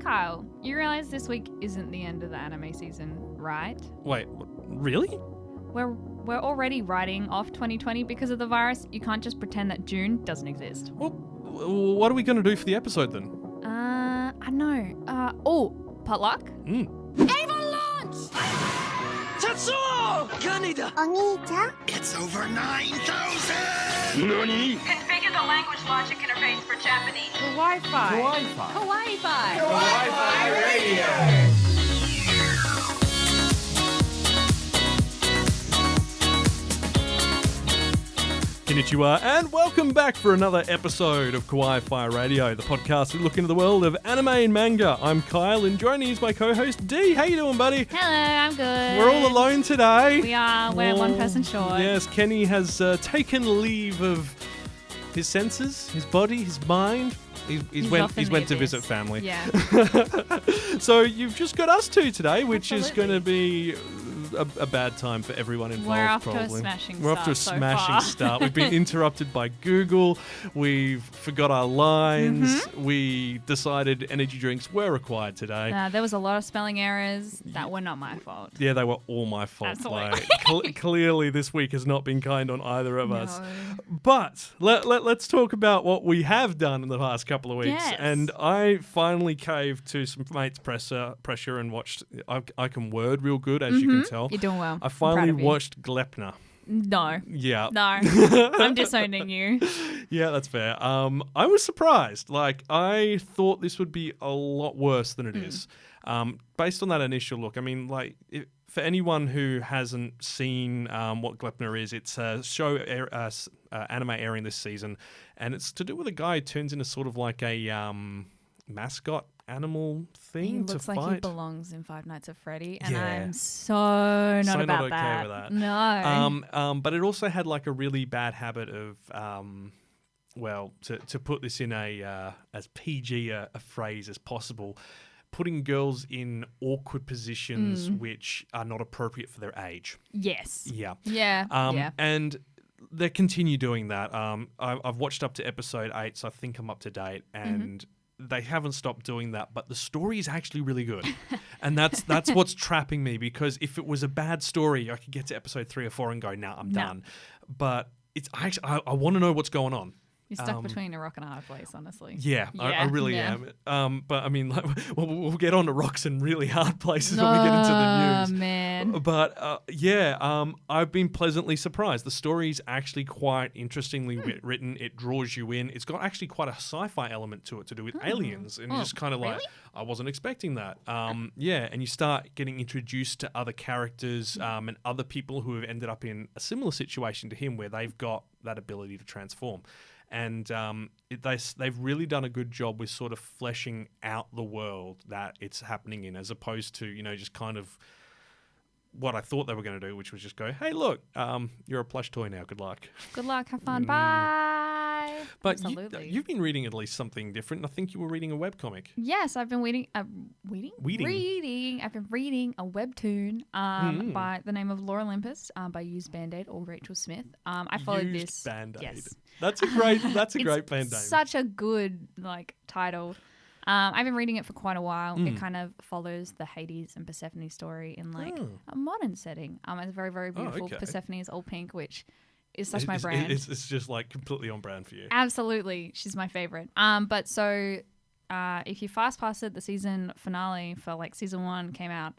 Kyle, you realize this week isn't the end of the anime season, right? Wait, really? We're already writing off 2020 because of the virus. You can't just pretend that June doesn't exist. Well, what are we going to do for the episode then? I know. Potluck? Ava launch! Tetsuo! Ganida! Onii-chan? It's over 9,000! Nani? Configure the language logic interface for Japanese. Kawaii-Fi. Kawaii-Fi. Kawaii-Fi Radio! Konnichiwa, and welcome back for another episode of Kawaii-Fi Radio, the podcast we look into the world of anime and manga. I'm Kyle, and joining me is my co-host D. How you doing, buddy? Hello, I'm good. We're all alone today. We are. We're one person short. Yes, Kenny has taken leave of his senses, his body, his mind. He's went to visit family. Yeah. So you've just got us two today, which Absolutely. is going to be a bad time for everyone involved. We're off probably. to a smashing We're off to a start so smashing far. start. We've been interrupted by Google. We've forgot our lines. Mm-hmm. We decided energy drinks were required today. There was a lot of spelling errors that were not my fault. Yeah, they were all my fault. Absolutely. Like, clearly, this week has not been kind on either of us. No. But let's talk about what we have done in the past couple of weeks. Yes. And I finally caved to some mates' pressure and watched. I can word real good, as you can tell. You're doing well. I I'm finally proud of you. watched Gleipnir. No. Yeah. No. I'm disowning you. Yeah, that's fair. I was surprised. Like, I thought this would be a lot worse than it is. Based on that initial look, I mean, like, for anyone who hasn't seen what Gleipnir is, it's a show, anime airing this season, and it's to do with a guy who turns into sort of like a mascot animal thing He to looks fight. like he belongs in Five Nights at Freddy, and Yeah. I'm so not So about not okay that. with that. No. But it also had like a really bad habit of, to put this in as PG a phrase as possible, putting girls in awkward positions which are not appropriate for their age. Yes. Yeah. Yeah. Yeah. And they continue doing that. I've watched up to episode 8, so I think I'm up to date, and they haven't stopped doing that, but the story is actually really good. And that's what's trapping me, because if it was a bad story, I could get to episode 3 or 4 and go, nah, I'm done. But it's actually, I want to know what's going on. You're stuck between a rock and a hard place, honestly. Yeah, I really yeah. am. But I mean, like, we'll get on to rocks and really hard places when we get into the news. Oh, man. But I've been pleasantly surprised. The story's actually quite interestingly written. It draws you in. It's got actually quite a sci-fi element to it, to do with aliens, and you're just kind of like, really? I wasn't expecting that. Yeah, and you start getting introduced to other characters and other people who have ended up in a similar situation to him, where they've got that ability to transform. And they've really done a good job with sort of fleshing out the world that it's happening in, as opposed to, just kind of what I thought they were going to do, which was just go, hey, look, you're a plush toy now. Good luck. Good luck. Have fun. Bye. But Absolutely. you've been reading at least something different. I think you were reading a webcomic. Yes, I've been reading. I've been reading a webtoon by the name of Lore Olympus by Used Band-Aid or Rachel Smith. I followed Used this. Band-Aid. Yes. That's a great It's band name. Such a good title. I've been reading it for quite a while. It kind of follows the Hades and Persephone story in a modern setting. It's very, very beautiful. okay. Persephone is all pink, which is such my brand. It's just like completely on brand for you. Absolutely. She's my favorite. But so if you fast pass it, the season finale for season 1 came out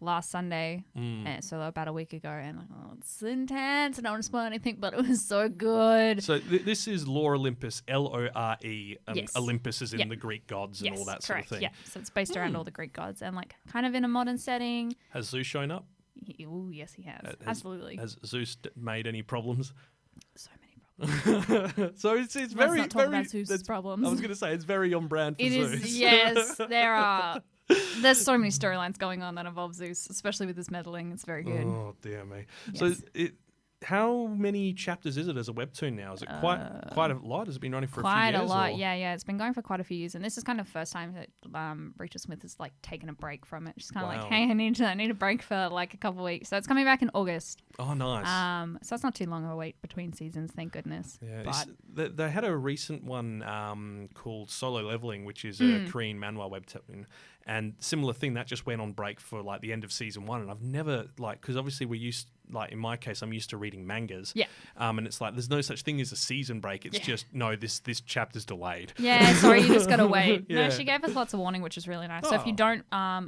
last Sunday, and so about a week ago, and it's intense. I don't want to spoil anything, but it was so good. So this is Lore Olympus, Lore. Yes. Olympus is in Yep. the Greek gods and all that correct. sort of thing. Yeah, so it's based around all the Greek gods and kind of in a modern setting. Has Zeus shown up? Oh, yes, he has. Absolutely. Has Zeus made any problems? So many problems. So it's Let's very, not talk very. about Zeus's problems. I was going to say it's very on brand for It Zeus. is, yes, there are. There's so many storylines going on that involve Zeus, especially with his meddling. It's very good. Oh dear me. Yes. So how many chapters is it as a webtoon now? Is it quite a lot? Has it been running for a few years? Quite a lot, or? yeah. It's been going for quite a few years, and this is kind of the first time that Rachel Smith has like taken a break from it. She's kind of like, hey, I need a break for like a couple of weeks. So it's coming back in August. Oh, nice. So it's not too long of a wait between seasons, thank goodness. Yeah, but they had a recent one called Solo Leveling, which is a Korean manhwa webtoon, and similar thing that just went on break for like the end of season 1, and I've never because obviously in my case, I'm used to reading mangas. Yeah. And it's like there's no such thing as a season break. It's just this chapter's delayed. Yeah, sorry, you just gotta wait. Yeah. No, she gave us lots of warning, which is really nice. So if you don't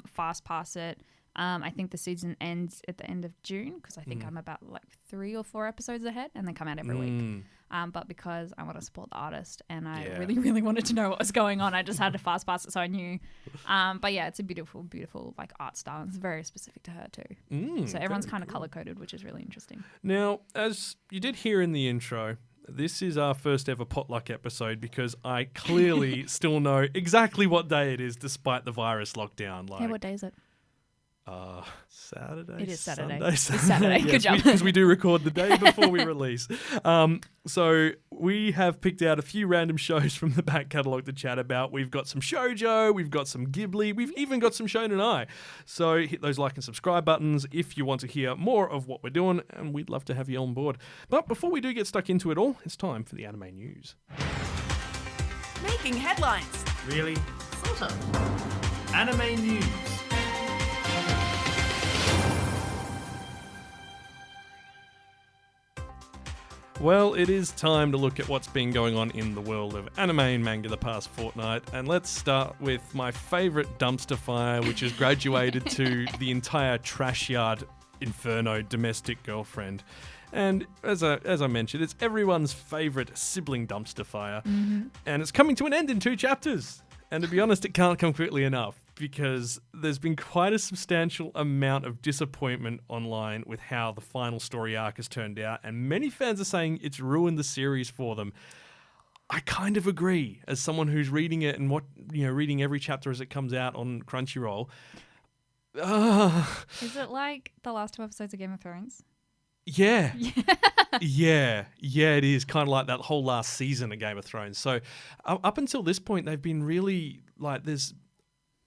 fast pass it, I think the season ends at the end of June because I think I'm about like 3 or 4 episodes ahead, and they come out every week. But because I want to support the artist and I really, really wanted to know what was going on, I just had to fast pass it so I knew. But yeah, it's a beautiful, beautiful like art style. And it's very specific to her too. So everyone's kind of color coded, which is really interesting. Now, as you did hear in the intro, this is our first ever potluck episode because I clearly still know exactly what day it is despite the virus lockdown. Hey, what day is it? Saturday. It is Saturday. Sunday. It's Saturday. Good job. Because we do record the day before we release. So we have picked out a few random shows from the back catalogue to chat about. We've got some shoujo, we've got some Ghibli, we've even got some Shonen Ai. So hit those like and subscribe buttons if you want to hear more of what we're doing, and we'd love to have you on board. But before we do get stuck into it all, it's time for the anime news. Making headlines. Really? Sort of. Anime news. Well, it is time to look at what's been going on in the world of anime and manga the past fortnight, and let's start with my favourite dumpster fire, which has graduated to the entire trash yard inferno domestic girlfriend. And as I mentioned, it's everyone's favourite sibling dumpster fire, and it's coming to an end in 2 chapters. And to be honest, it can't come quickly enough, because there's been quite a substantial amount of disappointment online with how the final story arc has turned out, and many fans are saying it's ruined the series for them. I kind of agree, as someone who's reading it and reading every chapter as it comes out on Crunchyroll. Is it like the last 2 episodes of Game of Thrones? Yeah. Yeah, it is kind of like that whole last season of Game of Thrones. So up until this point, they've been really like there's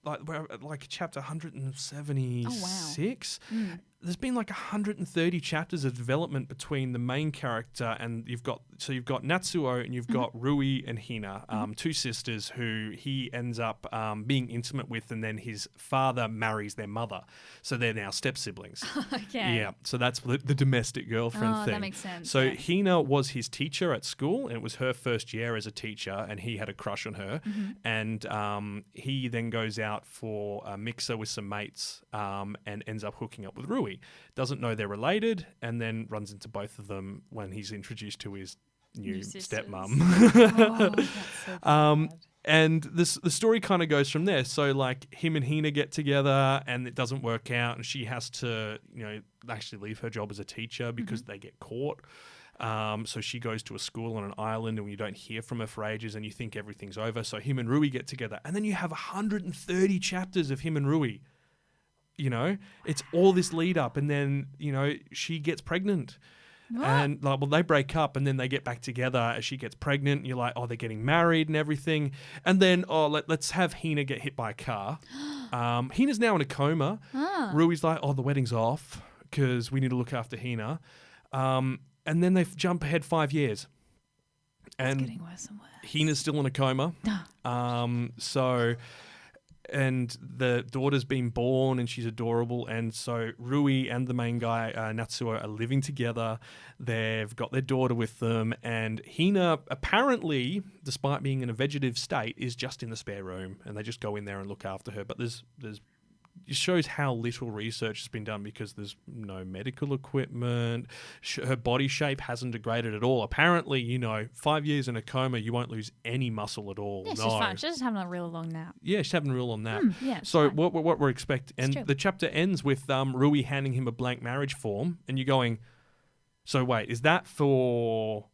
like chapter 176. Oh, wow. There's been like 130 chapters of development between the main character and you've got Natsuo and you've got Rui and Hina, 2 sisters who he ends up being intimate with, and then his father marries their mother, so they're now step siblings. Okay. Yeah, so that's the domestic girlfriend thing. That makes sense. So yeah. Hina was his teacher at school, and it was her first year as a teacher, and he had a crush on her, and he then goes out for a mixer with some mates and ends up hooking up with Rui. Doesn't know they're related, and then runs into both of them when he's introduced to his new stepmom. That's so bad. And the story kind of goes from there. So like him and Hina get together, and it doesn't work out, and she has to actually leave her job as a teacher because they get caught. So she goes to a school on an island, and you don't hear from her for ages, and you think everything's over. So him and Rui get together, and then you have 130 chapters of him and Rui. It's all this lead up, and then she gets pregnant. What? And they break up, and then they get back together as she gets pregnant. And you're like, they're getting married and everything. And then let's have Hina get hit by a car. Hina's now in a coma. Rui's like, the wedding's off because we need to look after Hina. And then they jump ahead 5 years. And It's getting worse and worse. Hina's still in a coma. And the daughter's been born, and she's adorable. And so Rui and the main guy, Natsuo, are living together. They've got their daughter with them. And Hina, apparently, despite being in a vegetative state, is just in the spare room. And they just go in there and look after her. But it shows how little research has been done because there's no medical equipment. Her body shape hasn't degraded at all. Apparently, 5 years in a coma, you won't lose any muscle at all. Yeah, she's fine. She's just having a real long nap. Yeah, she's having a real long nap. Yeah, so fine. what we're expecting, and the chapter ends with Rui handing him a blank marriage form, and you're going, so wait, is that for...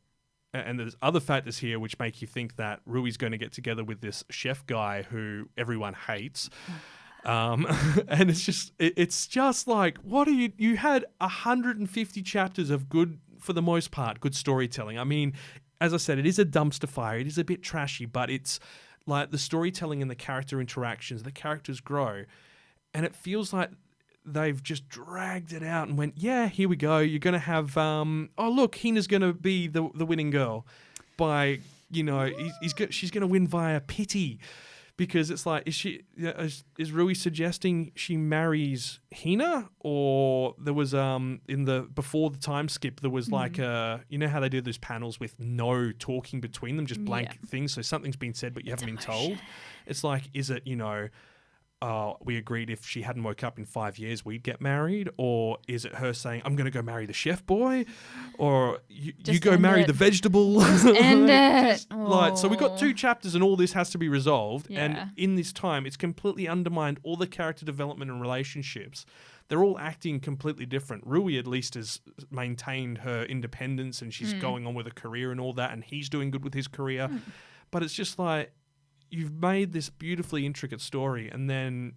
And there's other factors here which make you think that Rui's going to get together with this chef guy who everyone hates. And it's just like, what are you had 150 chapters of good for the most part, good storytelling. I mean, as I said, it is a dumpster fire. It is a bit trashy, but it's like the storytelling and the character interactions, the characters grow. And it feels like they've just dragged it out and went, yeah, here we go. You're going to have, oh, look, Hina's going to be the winning girl by, she's going to win via pity. Because it's like, is Rui suggesting she marries Hina? Or there was, before the time skip, there was like you know how they do those panels with no talking between them, just blank things. So something's been said, but you haven't been told. It's like, is it, we agreed if she hadn't woke up in 5 years, we'd get married? Or is it her saying, I'm going to go marry the chef boy? Or you go marry the vegetable? Just end it. Like, so we got 2 chapters and all this has to be resolved. Yeah. And in this time, it's completely undermined all the character development and relationships. They're all acting completely different. Rui at least has maintained her independence and she's going on with a career and all that. And he's doing good with his career. But it's just like, you've made this beautifully intricate story and then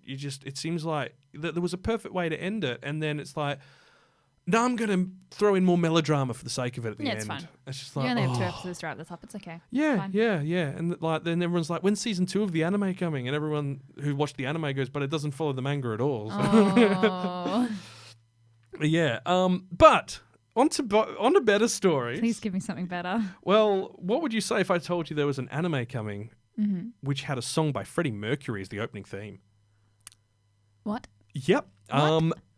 it seems like that there was a perfect way to end it. And then it's like, no, I'm going to throw in more melodrama for the sake of it at the end. It's fine. It's just like, You only have 2 episodes to wrap this up. It's okay. Yeah, Fine. yeah. And like, then everyone's like, when's season 2 of the anime coming? And everyone who watched the anime goes, but it doesn't follow the manga at all. So. Oh. Yeah. But on to better stories. Please give me something better. Well, what would you say if I told you there was an anime coming which had a song by Freddie Mercury as the opening theme? What? Yep.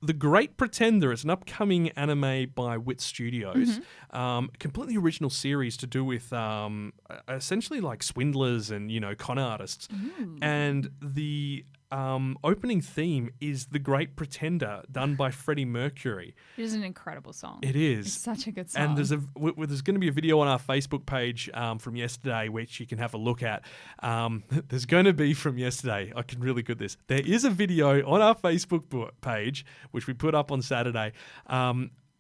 The Great Pretender is an upcoming anime by Wit Studios. Completely original series to do with essentially like swindlers and, con artists. And the opening theme is The Great Pretender, done by Freddie Mercury. It is an incredible song. It is. It's such a good song. And there's going to be a video on our Facebook page from yesterday, which you can have a look at. There's going to be from yesterday. I can really good this. There is a video on our Facebook page, which we put up on Saturday,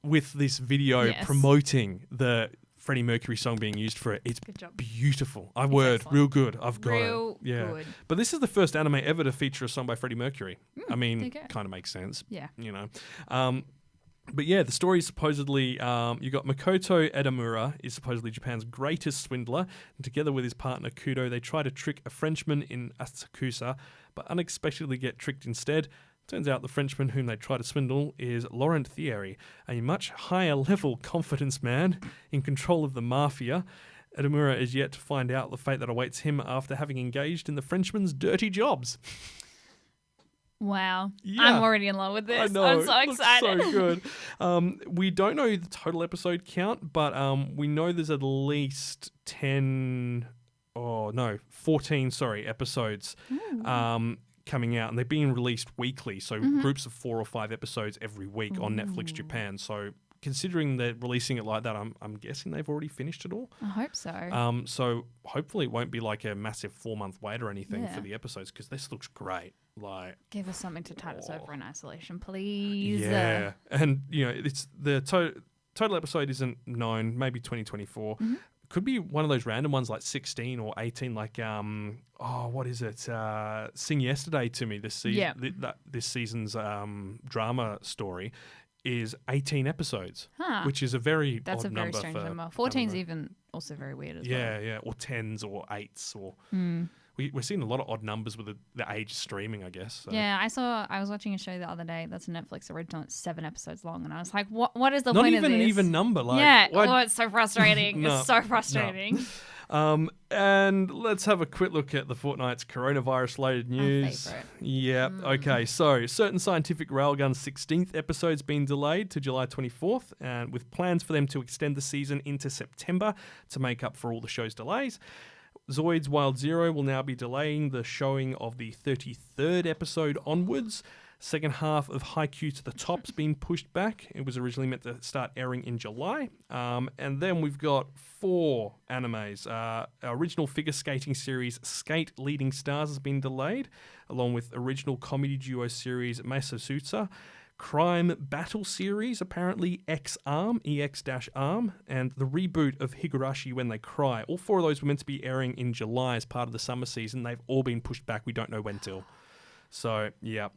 with this video promoting the Freddie Mercury song being used for it. It's beautiful. Real good. I've got it. Yeah. Good. But this is the first anime ever to feature a song by Freddie Mercury. I mean, kind of makes sense. Yeah. But yeah, the story is supposedly, you got Makoto Edamura is supposedly Japan's greatest swindler, and together with his partner Kudo, they try to trick a Frenchman in Asakusa, but unexpectedly get tricked instead. Turns out the Frenchman whom they try to swindle is Laurent Thierry, a much higher level confidence man in control of the mafia. Edamura is yet to find out the fate that awaits him after having engaged in the Frenchman's dirty jobs. Wow. Yeah. I'm already in love with this. I know. I'm so it looks excited. so good. We don't know the total episode count, but we know there's at least 14 episodes coming out, and they're being released weekly, so groups of 4 or 5 episodes every week on Netflix Japan. So considering they're releasing it like that, I'm guessing they've already finished it all. I hope so. So hopefully it won't be like a massive 4-month wait or anything for the episodes, because this looks great. Like, give us something to tide us over in isolation, please. Yeah, and it's the total episode isn't known. Maybe 2024. Could be one of those random ones like 16 or 18. Like what is it? Sing Yesterday to Me. This season, this season's drama story is 18 episodes, which is a very That's odd a very number strange for number. 14's even also very weird as well. Yeah, or 10s or 8s or. We're seeing a lot of odd numbers with the age of streaming, I guess. So. Yeah, I was watching a show the other day that's a Netflix original. It's 7 episodes long, and I was like, what is the point of this? Not even an even number. Like, yeah, it's so frustrating. No, it's so frustrating. No. And let's have a quick look at the fortnight's coronavirus-related news. Our favourite. Yeah, okay. So, Certain Scientific Railgun's 16th episode's been delayed to July 24th, and with plans for them to extend the season into September to make up for all the show's delays. Zoid's Wild Zero will now be delaying the showing of the 33rd episode onwards. Second half of Haikyuu to the Top's been pushed back. It was originally meant to start airing in July. And then we've got 4 animes. Our original figure skating series Skate Leading Stars has been delayed, along with original comedy duo series Meisosutsa, crime battle series, apparently X-Arm, EX-Arm, and the reboot of Higurashi When They Cry. All 4 of those were meant to be airing in July as part of the summer season. They've all been pushed back. We don't know when till. So, yeah.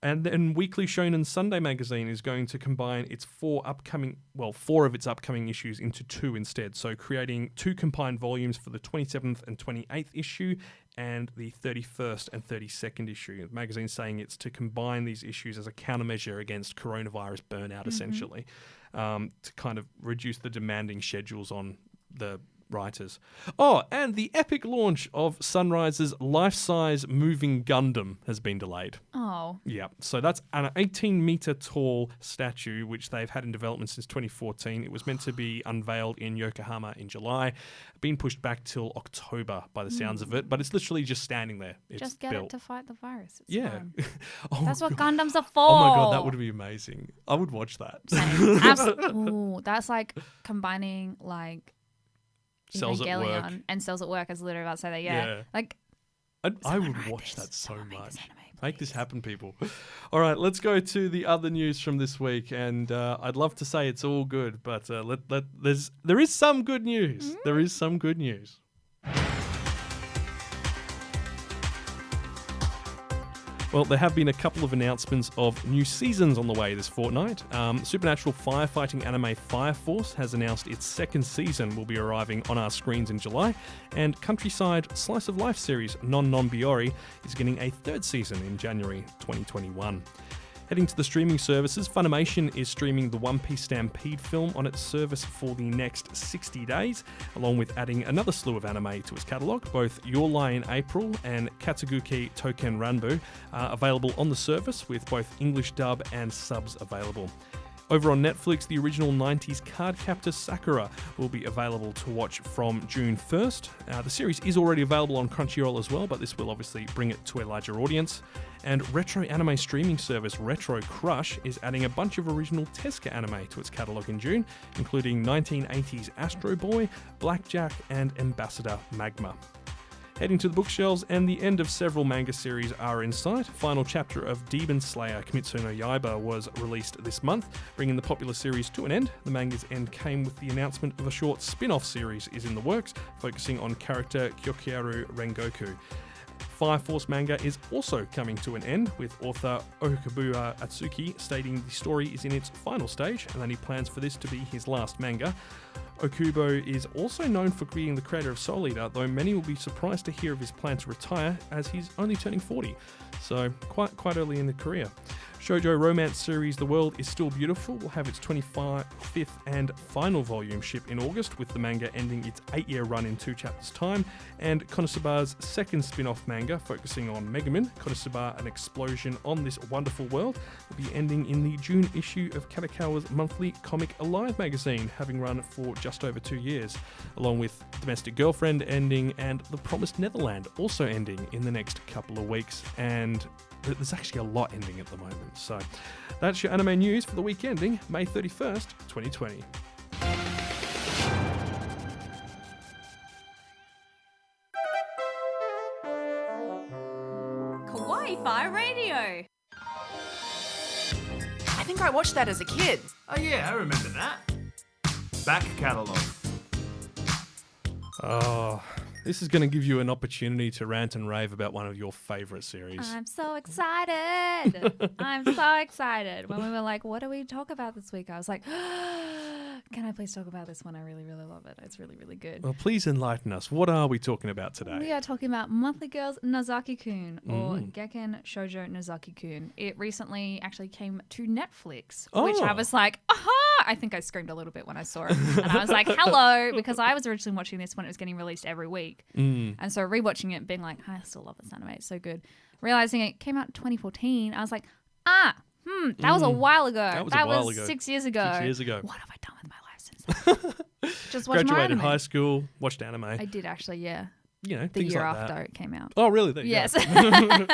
And then Weekly Shonen Sunday magazine is going to combine its four of its upcoming issues into two instead. So creating two combined volumes for the 27th and 28th issue and the 31st and 32nd issue. The magazine's saying it's to combine these issues as a countermeasure against coronavirus burnout, essentially, to kind of reduce the demanding schedules on the writers. Oh, and the epic launch of Sunrise's life-size moving Gundam has been delayed. Oh. Yeah, so that's an 18-meter tall statue, which they've had in development since 2014. It was meant to be unveiled in Yokohama in July, been pushed back till October by the sounds of it, but it's literally just standing there. It's just get built. it to fight the virus. It's Yeah. fine. Oh That's what God. Gundams are for. Oh my God, that would be amazing. I would watch that. Same. Ooh, that's like combining like Cells at work. Evangelion and Cells at Work. I was literally about to say that. Yeah. Like I would write watch this. that so Someone make much. this anime, Make this please. happen, people. All right, let's go to the other news from this week. And I'd love to say it's all good, but there is some good news. There is some good news. Well, there have been a couple of announcements of new seasons on the way this fortnight. Supernatural firefighting anime Fire Force has announced its second season will be arriving on our screens in July, and Countryside Slice of Life series Non Non Biori is getting a third season in January 2021. Heading to the streaming services, Funimation is streaming the One Piece Stampede film on its service for the next 60 days, along with adding another slew of anime to its catalogue. Both Your Lie in April and Katsuguki Token Ranbu are available on the service, with both English dub and subs available. Over on Netflix, the original 90s Cardcaptor Sakura will be available to watch from June 1st. The series is already available on Crunchyroll as well, but this will obviously bring it to a larger audience. And retro anime streaming service Retro Crush is adding a bunch of original Tezuka anime to its catalogue in June, including 1980s Astro Boy, Blackjack, and Ambassador Magma. Heading to the bookshelves, and the end of several manga series are in sight. Final chapter of Demon Slayer Kimetsu no Yaiba was released this month, bringing the popular series to an end. The manga's end came with the announcement of a short spin-off series is in the works, focusing on character Kyokyaru Rengoku. Fire Force manga is also coming to an end, with author Okabuya Atsuki stating the story is in its final stage and that he plans for this to be his last manga. Okubo is also known for being the creator of Soul Eater, though many will be surprised to hear of his plan to retire as he's only turning 40, so quite early in the career. Shoujo romance series The World is Still Beautiful will have its 25th and final volume ship in August, with the manga ending its 8-year run in 2 chapters' time, and Konosuba's second spin-off manga focusing on Megumin, Konosuba An Explosion on This Wonderful World, will be ending in the June issue of Kadokawa's monthly Comic Alive magazine, having run for just over 2 years, along with Domestic Girlfriend ending and The Promised Netherland also ending in the next couple of weeks. And there's actually a lot ending at the moment. So that's your anime news for the week ending May 31st, 2020. Kawaii-Fi Radio. I think I watched that as a kid. Oh yeah, I remember that. Back Catalogue. Oh, this is going to give you an opportunity to rant and rave about one of your favourite series. I'm so excited. I'm so excited. When we were like, what do we talk about this week? I was like, can I please talk about this one? I really, really love it. It's really, really good. Well, please enlighten us. What are we talking about today? We are talking about Monthly Girls Nozaki-kun, or Gekken Shoujo Nozaki-kun. It recently actually came to Netflix, which I was like, aha! I think I screamed a little bit when I saw it. And I was like, hello, because I was originally watching this when it was getting released every week. And so rewatching it, being like, I still love this anime. It's so good. Realizing it came out in 2014, I was like, that was a while ago. That was 6 years ago. 6 years ago. What have I done with my life since then? Just watched my Graduated anime. high school, watched anime. I did actually, yeah. You know, The things year like after that. it came out. Oh, really? There you Yes. go.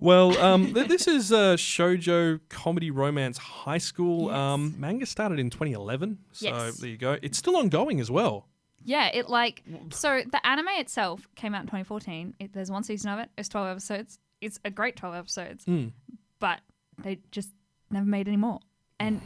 Well, this is a shoujo comedy romance high school. Yes. Manga started in 2011, so Yes. there you go. It's still ongoing as well. Yeah, so the anime itself came out in 2014. There's one season of it. It's 12 episodes. It's a great 12 episodes, but they just never made any more. And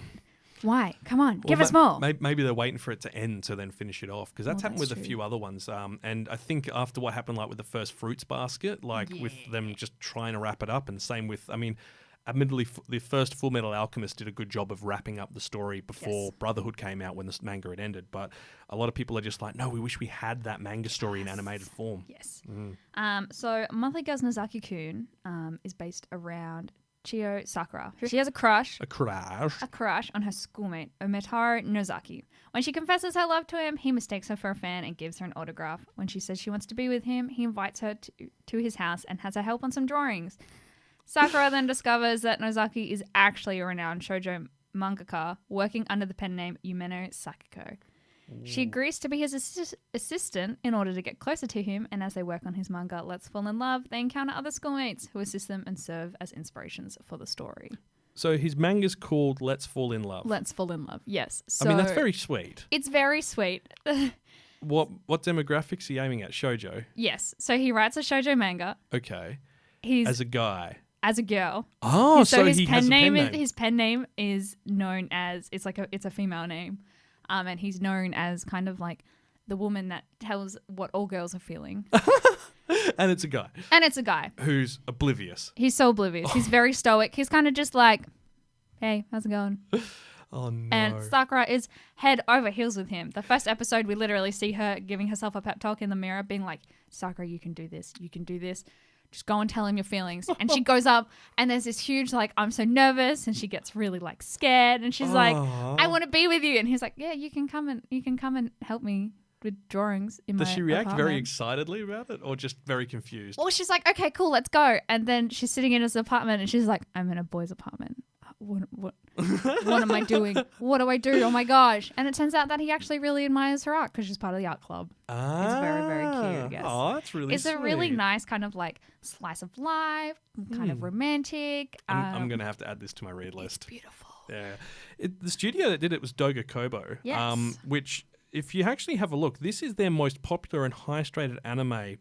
Why? Come on, give us ma- more. Maybe they're waiting for it to end to then finish it off, because that's happened that's with a true. few other ones. And I think after what happened, like with the first Fruits Basket, like with them just trying to wrap it up, and same with, I mean, admittedly, the first Full Metal Alchemist did a good job of wrapping up the story before Brotherhood came out when the manga had ended. But a lot of people are just like, no, we wish we had that manga story in animated form. Yes. So Monthly Girls Nozaki-kun is based around Chiyo Sakura. She has a crush on her schoolmate, Ometaro Nozaki. When she confesses her love to him, he mistakes her for a fan and gives her an autograph. When she says she wants to be with him, he invites her to his house and has her help on some drawings. Sakura then discovers that Nozaki is actually a renowned shoujo mangaka working under the pen name Umeno Sakiko. She agrees to be his assistant in order to get closer to him, and as they work on his manga Let's Fall in Love, they encounter other schoolmates who assist them and serve as inspirations for the story. So his manga's called Let's Fall in Love. Let's Fall in Love, yes. So I mean, that's very sweet. It's very sweet. What demographics are you aiming at? Shoujo? Yes. So he writes a shoujo manga. Okay. He's As a guy. as a girl. Oh, So his he pen has a name pen is his pen name is known as it's a female name. And he's known as kind of like the woman that tells what all girls are feeling. And it's a guy. And it's a guy. Who's oblivious. He's so oblivious. He's very stoic. He's kind of just like, hey, how's it going? Oh, no. And Sakura is head over heels with him. The first episode, we literally see her giving herself a pep talk in the mirror, being like, Sakura, you can do this. You can do this. Just go and tell him your feelings. And she goes up and there's this huge, like, I'm so nervous. And she gets really, like, scared. And she's like, I want to be with you. And he's like, yeah, you can come and help me with drawings in my Does she react very apartment." excitedly about it, or just very confused? Well, she's like, okay, cool, let's go. And then she's sitting in his apartment and she's like, I'm in a boy's apartment. What am I doing? What do I do? Oh my gosh. And it turns out that he actually really admires her art because she's part of the art club. It's very, very cute, I guess. Oh, that's really It's sweet. a really nice kind of like slice of life, kind of romantic. I'm going to have to add this to my read list. Beautiful. Yeah. The studio that did it was Doga Kobo, Yes. which, if you actually have a look, this is their most popular and highest rated anime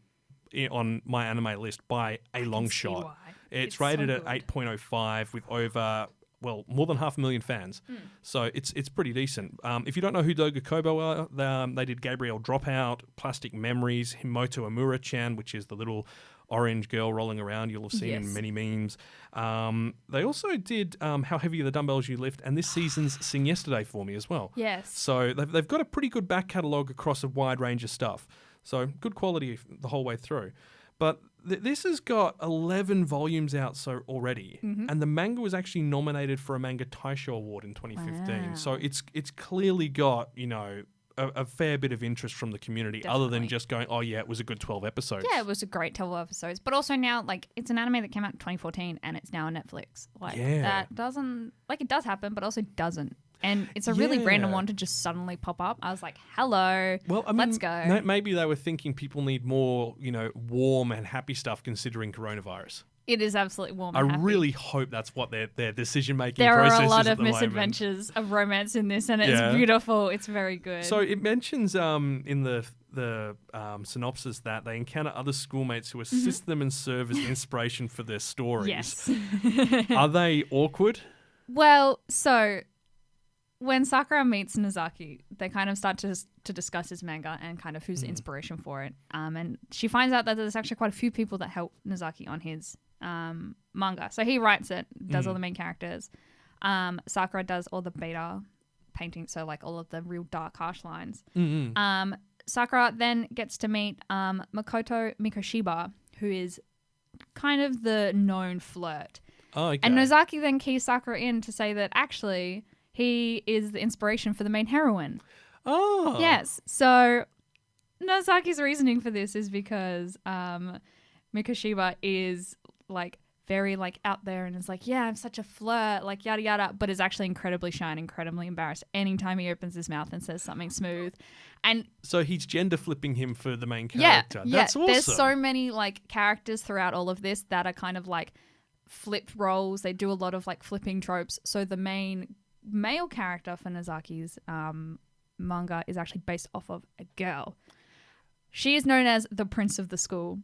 on my anime list by a long see shot. why. It's It's rated so at good. 8.05 with over, well, more than 500,000 fans. So it's pretty decent. If you don't know who Doga Kobo are, they did Gabriel Dropout, Plastic Memories, Himoto Amura-chan, which is the little orange girl rolling around you'll have seen in Yes. many memes. They also did How Heavy Are the Dumbbells You Lift, and this season's Sing Yesterday for me as well. Yes. So they've got a pretty good back catalogue across a wide range of stuff. So good quality the whole way through. But this has got 11 volumes out already, and the manga was actually nominated for a Manga Taisho Award in 2015. Wow. So it's clearly got, a fair bit of interest from the community, other than Definitely. just going, oh yeah, it was a good 12 episodes. Yeah, it was a great 12 episodes. But also now, like, it's an anime that came out in 2014 and it's now on Netflix. Like, Yeah. that doesn't, like, it does happen, but also doesn't. And it's a really random Yeah. one to just suddenly pop up. I was like, hello, Well, I mean, let's go. Maybe they were thinking people need more, warm and happy stuff considering coronavirus. It is absolutely warm I and happy. really hope that's what their decision making There process are a is lot at of the moment. misadventures of romance in this, and it's Yeah. beautiful. It's very good. So it mentions in the synopsis that they encounter other schoolmates who assist them and serve as inspiration for their stories. yes. Are they awkward? Well, so when Sakura meets Nozaki, they kind of start to discuss his manga and kind of who's the inspiration for it. And she finds out that there's actually quite a few people that help Nozaki on his manga. So he writes it, does all the main characters. Sakura does all the beta painting, so like all of the real dark, harsh lines. Sakura then gets to meet Makoto Mikoshiba, who is kind of the known flirt. Oh, okay. And Nozaki then keys Sakura in to say that actually he is the inspiration for the main heroine. Oh. Yes. So Nozaki's reasoning for this is because Mikoshiba is like very like out there and is like, yeah, I'm such a flirt, like yada yada, but is actually incredibly shy and incredibly embarrassed anytime he opens his mouth and says something smooth. And So he's gender flipping him for the main yeah, character. That's awesome. There's so many like characters throughout all of this that are kind of like flipped roles. They do a lot of like flipping tropes. So the main male character for Nozaki's manga is actually based off of a girl. She is known as the prince of the school.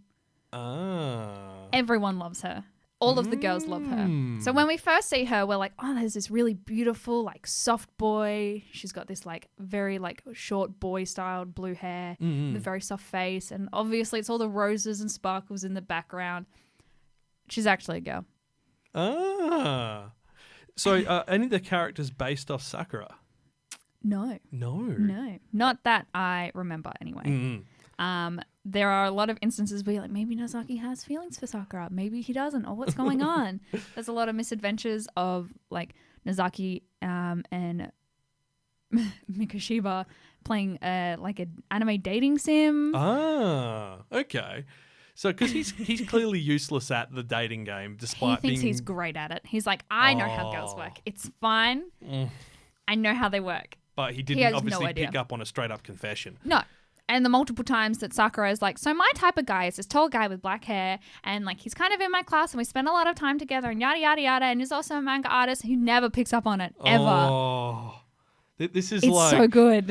Ah. Everyone loves her. All of the girls love her. So when we first see her, we're like, oh, there's this really beautiful, like, soft boy. She's got this, like, very, like, short boy-styled blue hair, with a very soft face. And obviously it's all the roses and sparkles in the background. She's actually a girl. Ah. So are any of the characters based off Sakura? No. No. Not that I remember anyway. There are a lot of instances where you're like, maybe Nozaki has feelings for Sakura. Maybe he doesn't. Or what's going on? There's a lot of misadventures of like Nozaki and Mikashiba playing like an anime dating sim. Ah, okay. So because he's clearly useless at the dating game, despite He thinks being... he's great at it. He's like, I know how girls work. It's fine. I know how they work. But he He didn't has no obviously idea. pick up on a straight up confession. No. And the multiple times that Sakura is like, so my type of guy is this tall guy with black hair, and like he's kind of in my class, and we spend a lot of time together, and yada yada yada, and he's also a manga artist. He never picks up on it ever. Oh, this is It's like so good.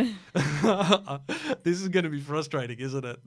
this is going to be frustrating, isn't it?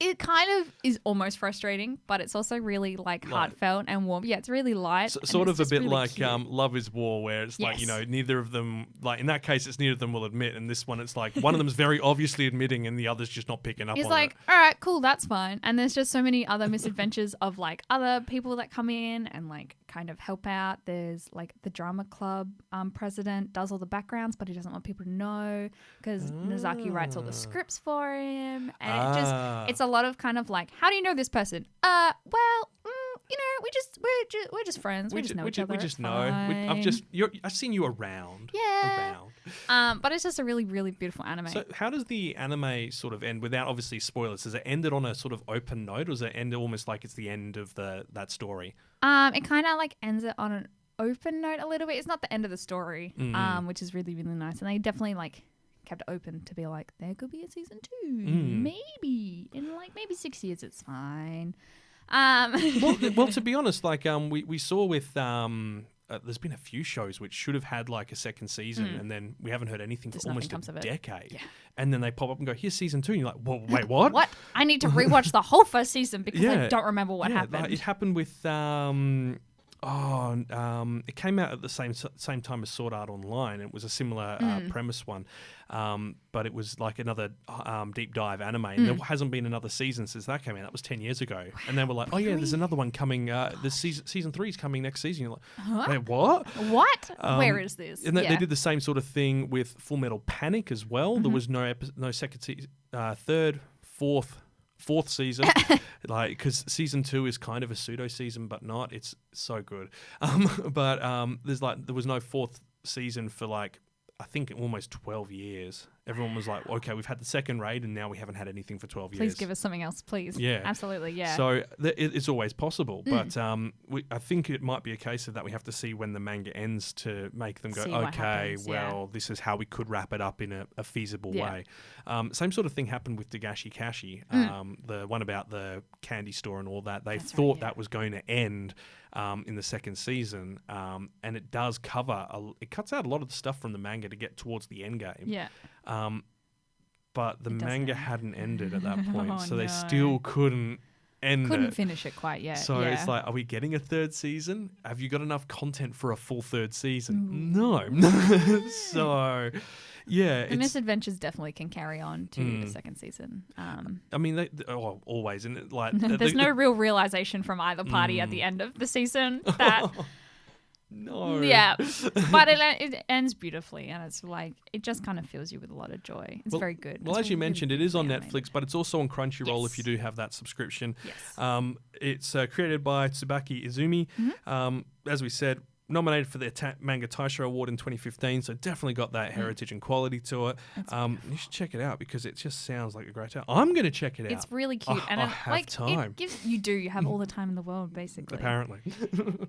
It kind of is almost frustrating, but it's also really like heartfelt and warm. Yeah, it's really light. and Sort it's of a just bit really like cute. Love is War, where it's like, you Yes. know, neither of them, like in that case, it's neither of them will admit. And this one, it's like one of them's very obviously admitting and the other's just not picking up He's on like, it. all right, cool, that's fine. And there's just so many other misadventures of like other people that come in and like kind of help out. There's like the drama club president does all the backgrounds, but he doesn't want people to know because Nozaki writes all the scripts for him. And it's a lot of kind of like, how do you know this person? You know, we're just friends. We just know each other. We It's just know. fine. I've seen you around. Yeah. Around. But it's just a really, really beautiful anime. So how does the anime sort of end without obviously spoilers? Does it end it on a sort of open note, or does it end almost like it's the end of that story? It kind of like ends it on an open note a little bit. It's not the end of the story, which is really, really nice. And they definitely like kept it open to be like, there could be a season 2, maybe in like maybe 6 years. It's fine. Well, to be honest, like we saw with there's been a few shows which should have had like a second season, and then we haven't heard anything Just for almost nothing comes of a it. decade. Yeah. And then they pop up and go, "Here's season 2," and you're like, "Well, wait, what?" What? I need to rewatch the whole first season because I Yeah. don't remember what happened. Like, it happened with it came out at the same time as Sword Art Online. It was a similar premise one, but it was like another deep dive anime. And there hasn't been another season since that came out. That was 10 years ago. And then we're like, oh yeah, there's another one coming. This season 3 is coming next season. You're like, Huh? wait, what? What? Where is this? And they did the same sort of thing with Full Metal Panic as well. There was no second season, third, fourth season, like because season 2 is kind of a pseudo season, but not. It's so good. But there was no fourth season for like I think almost 12 years. Everyone was like, okay, we've had the second raid and now we haven't had anything for 12 years. Please give us something else, please. Yeah. Absolutely, yeah. So it's always possible, but I think it might be a case of that we have to see when the manga ends to make them go, See what okay, happens, well, this is how we could wrap it up in a feasible Yeah. way. Same sort of thing happened with Dagashi Kashi, the one about the candy store and all that. They That's right, thought yeah. that was going to end in the second season, and it does cover, it cuts out a lot of the stuff from the manga to get towards the end game. Yeah. But the It doesn't manga end. hadn't ended at that point, Oh, so they no. still couldn't end Couldn't it. finish it quite yet. So yeah. it's like, are we getting a third season? Have you got enough content for a full third season? No. So, yeah. the misadventures definitely can carry on to the second season. I mean, always. And like, There's no real realization from either party at the end of the season that No. yeah, but it ends beautifully, and it's like it just kind of fills you with a lot of joy. It's very good. Well, It's as you really mentioned, it is on beautifully Netflix, but it's also on Crunchyroll Yes. if you do have that subscription. Yes. It's created by Tsubaki Izumi. As we said, nominated for the Manga Taisho Award in 2015, so definitely got that heritage and quality to it. You should check it out because it just sounds like a great tale. I'm going to check it out. It's really cute, and I have time. it gives you have all the time in the world basically. Apparently.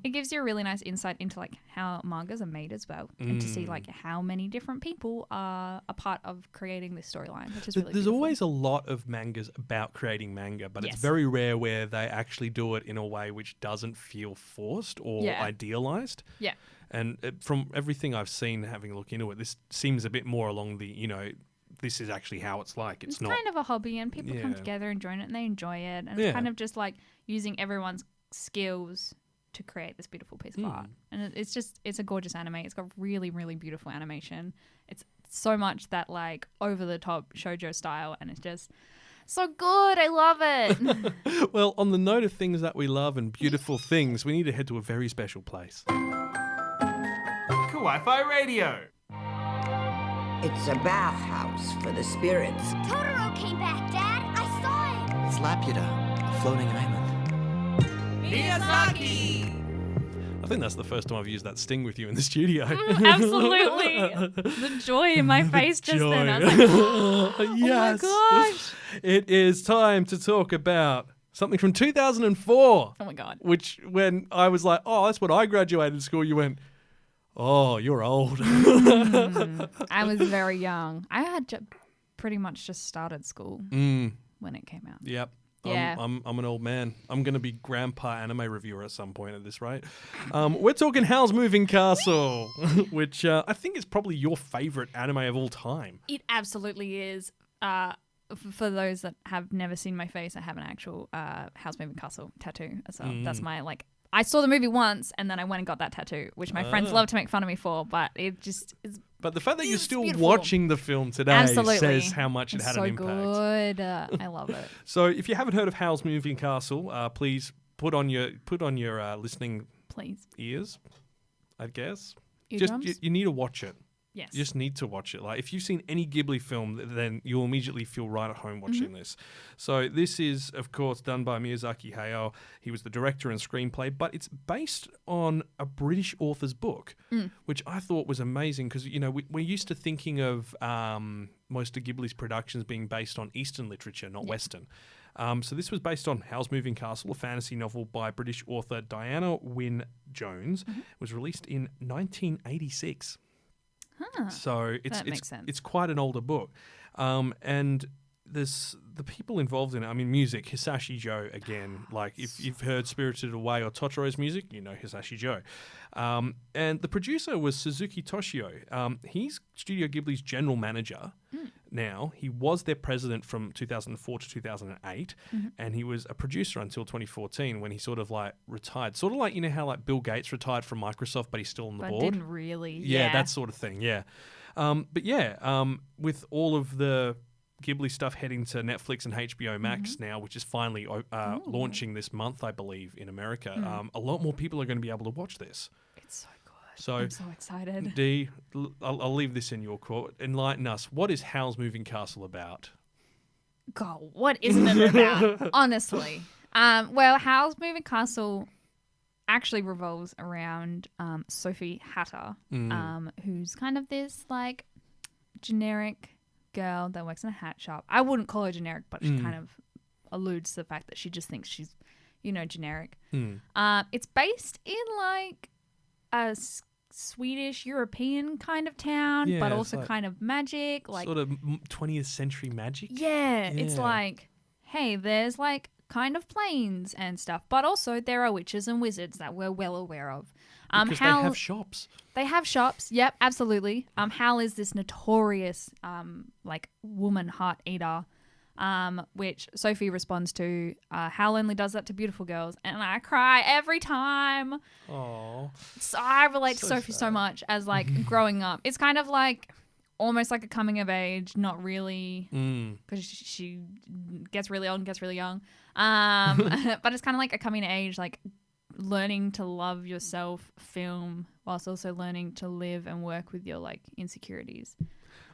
It gives you a really nice insight into like how mangas are made as well, and to see like how many different people are a part of creating this storyline, which is really There's beautiful. always a lot of mangas about creating manga, but Yes. it's very rare where they actually do it in a way which doesn't feel forced or Yeah. idealized. Yeah. And from everything I've seen, having a look into it, this seems a bit more along the, this is actually how it's like. It's not. kind of a hobby, and people come Yeah. together and join it, and they enjoy it, and Yeah. it's kind of just like using everyone's skills to create this beautiful piece of art. And it's a gorgeous anime. It's got really, really beautiful animation. It's so much that like over the top shoujo style, and it's just so good. I love it. Well, on the note of things that we love and beautiful things, we need to head to a very special place. Kawaii-Fi Radio. It's a bathhouse for the spirits. Totoro came back, Dad. I saw him. It's Laputa, a floating island. Miyazaki. I think that's the first time I've used that sting with you in the studio. Absolutely. The joy in my face just then. I was like, Yes. oh my gosh. It is time to talk about something from 2004. Oh my God. Which, when I was like, oh, that's when I graduated school, you went, oh, you're old. I was very young. I had pretty much just started school when it came out. Yep. Yeah. I'm an old man. I'm going to be grandpa anime reviewer at some point at this rate. We're talking Howl's Moving Castle, which I think is probably your favorite anime of all time. It absolutely is. For those that have never seen my face, I have an actual Howl's Moving Castle tattoo. So that's my like. I saw the movie once and then I went and got that tattoo, which my friends love to make fun of me for, but it just is. But the fact that you're still beautiful. watching the film today Absolutely. says how much it It's had so an impact. good. I love it. So if you haven't heard of Howl's Moving Castle, please put on your listening Please. ears, I guess. Eardrums? You need to watch it. Yes. You just need to watch it. Like if you've seen any Ghibli film, then you'll immediately feel right at home watching this. So this is, of course, done by Miyazaki Hayao. He was the director and screenplay, but it's based on a British author's book, which I thought was amazing because, you know, we're used to thinking of most of Ghibli's productions being based on Eastern literature, not Western. So this was based on Howl's Moving Castle, a fantasy novel by British author Diana Wynne Jones. It was released in 1986. So makes sense. it's quite an older book, and there's the people involved in it. I mean, music, Hisashi Joe again. Like if you've heard Spirited Away or Totoro's music, you know Hisashi Joe. And the producer was Suzuki Toshio. He's Studio Ghibli's general manager. Now he was their president from 2004 to 2008, and he was a producer until 2014 when he sort of like retired. Sort of like, you know how like Bill Gates retired from Microsoft, but he's still on the But board. didn't really. Yeah, that sort of thing. Yeah, with all of the Ghibli stuff heading to Netflix and HBO Max now, which is finally launching this month, I believe, in America. A lot more people are going to be able to watch this. It's so good. So, I'm so excited. Dee, I'll leave this in your court. Enlighten us. What is Howl's Moving Castle about? God, what isn't it about? Honestly. Well, Howl's Moving Castle actually revolves around Sophie Hatter, who's kind of this like generic girl that works in a hat shop. I wouldn't call her generic, but she kind of alludes to the fact that she just thinks she's, you know, generic. It's based in like a Swedish European kind of town, Yeah, but it's also like kind of magic, like sort of 20th century magic. yeah, it's Yeah. like, hey, there's like kind of planes and stuff, but also there are witches and wizards that we're well aware of. Because they have shops. They have shops. Yep, absolutely. Hal is this notorious like woman heart eater, which Sophie responds to. Hal only does that to beautiful girls, and I cry every time. Oh, So I relate to So Sophie so sad. much as like growing up. It's kind of like almost like a coming of age, not really, because she gets really old and gets really young. But it's kind of like a coming of age, like learning to love yourself film whilst also learning to live and work with your like insecurities.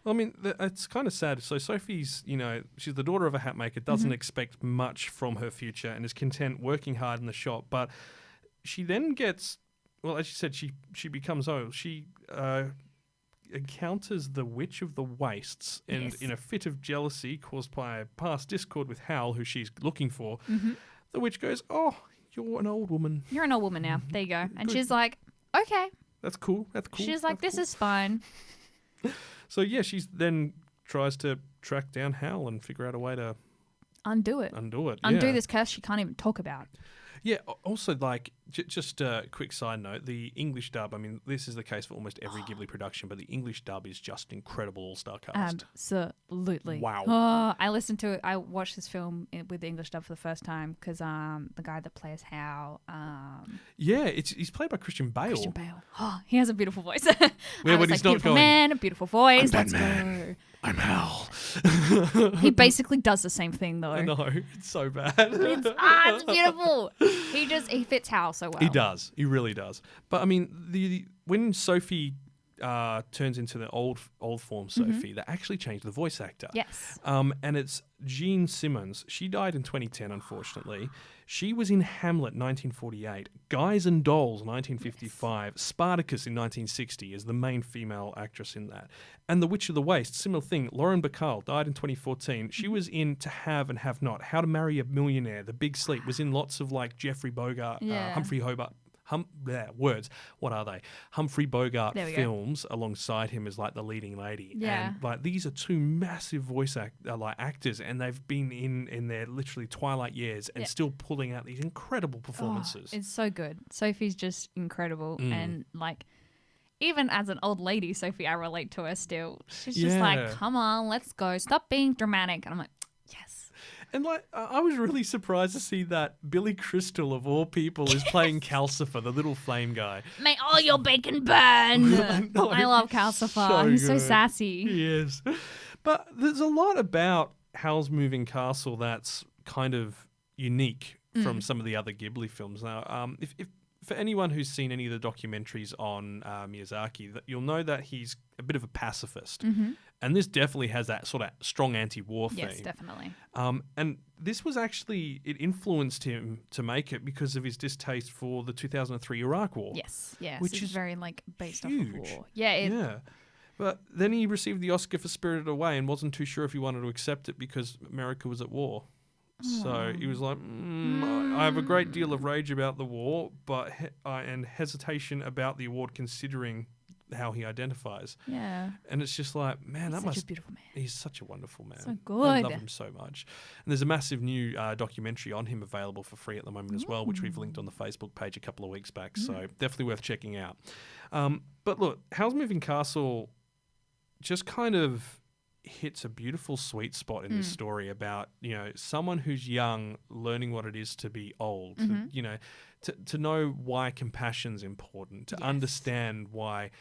well, I mean, it's kind of sad. So Sophie's, you know, she's the daughter of a hat maker, doesn't expect much from her future, and is content working hard in the shop. But she then gets, well, as you said, she becomes old. She encounters the Witch of the Wastes, and Yes. in a fit of jealousy caused by a past discord with Howl, who she's looking for, the witch goes, "Oh, you're an old woman. You're an old woman now. There you go." And Good. she's like, "Okay." That's cool. That's cool." She's like, That's "This is fine." So yeah, she's then tries to track down Howl and figure out a way to Undo it. undo it. Undo yeah. this curse she can't even talk about. Yeah. Also, like, Just a quick side note, the English dub, I mean, this is the case for almost every Ghibli production, but the English dub is just incredible all-star cast. Absolutely. Wow. Oh, I watched this film with the English dub for the first time because the guy that plays Hal. Yeah, he's played by Christian Bale. Christian Bale. Oh, he has a beautiful voice. When he's not beautiful going, man, a beautiful voice. I'm Let's Batman. go. I'm Hal. He basically does the same thing though. I know, it's so bad. It's beautiful. He fits Hal so well. He does. He really does. But I mean, when Sophie turns into the old form Sophie, they actually changed the voice actor. Yes. And it's Jean Simmons. She died in 2010, unfortunately. She was in Hamlet 1948, Guys and Dolls 1955, Spartacus in 1960 as the main female actress in that. And The Witch of the Waste, similar thing. Lauren Bacall died in 2014. She was in To Have and Have Not, How to Marry a Millionaire, The Big Sleep, was in lots of like Jeffrey Bogart, Humphrey Hobart. Words. What are they? Humphrey Bogart films alongside him as like the leading lady. Yeah. And like these are two massive voice actors, and they've been in their literally twilight years and still pulling out these incredible performances. It's so good. Sophie's just incredible, and like even as an old lady, Sophie, I relate to her still. She's just like, come on, let's go. Stop being dramatic. And I'm like, yes. And like, I was really surprised to see that Billy Crystal, of all people, is playing Calcifer, the little flame guy. May all your bacon burn. I love Calcifer. He's so good. sassy. He is. But there's a lot about Howl's Moving Castle that's kind of unique from some of the other Ghibli films. Now, if for anyone who's seen any of the documentaries on Miyazaki, you'll know that he's a bit of a pacifist. And this definitely has that sort of strong anti-war theme. Yes, definitely. And this was actually, it influenced him to make it because of his distaste for the 2003 Iraq War. Yes, yes. Which is very like based huge. off of war. Yeah. But then he received the Oscar for Spirited Away and wasn't too sure if he wanted to accept it because America was at war. So he was like, I have a great deal of rage about the war, but and hesitation about the award considering how he identifies. Yeah. And it's just like, man, He's that such must... a beautiful man. He's such a wonderful man. So good. I love him so much. And there's a massive new documentary on him available for free at the moment as well, which we've linked on the Facebook page a couple of weeks back. So definitely worth checking out. But look, Howl's Moving Castle just kind of hits a beautiful sweet spot in this story about, you know, someone who's young learning what it is to be old, to know why compassion's important, to understand why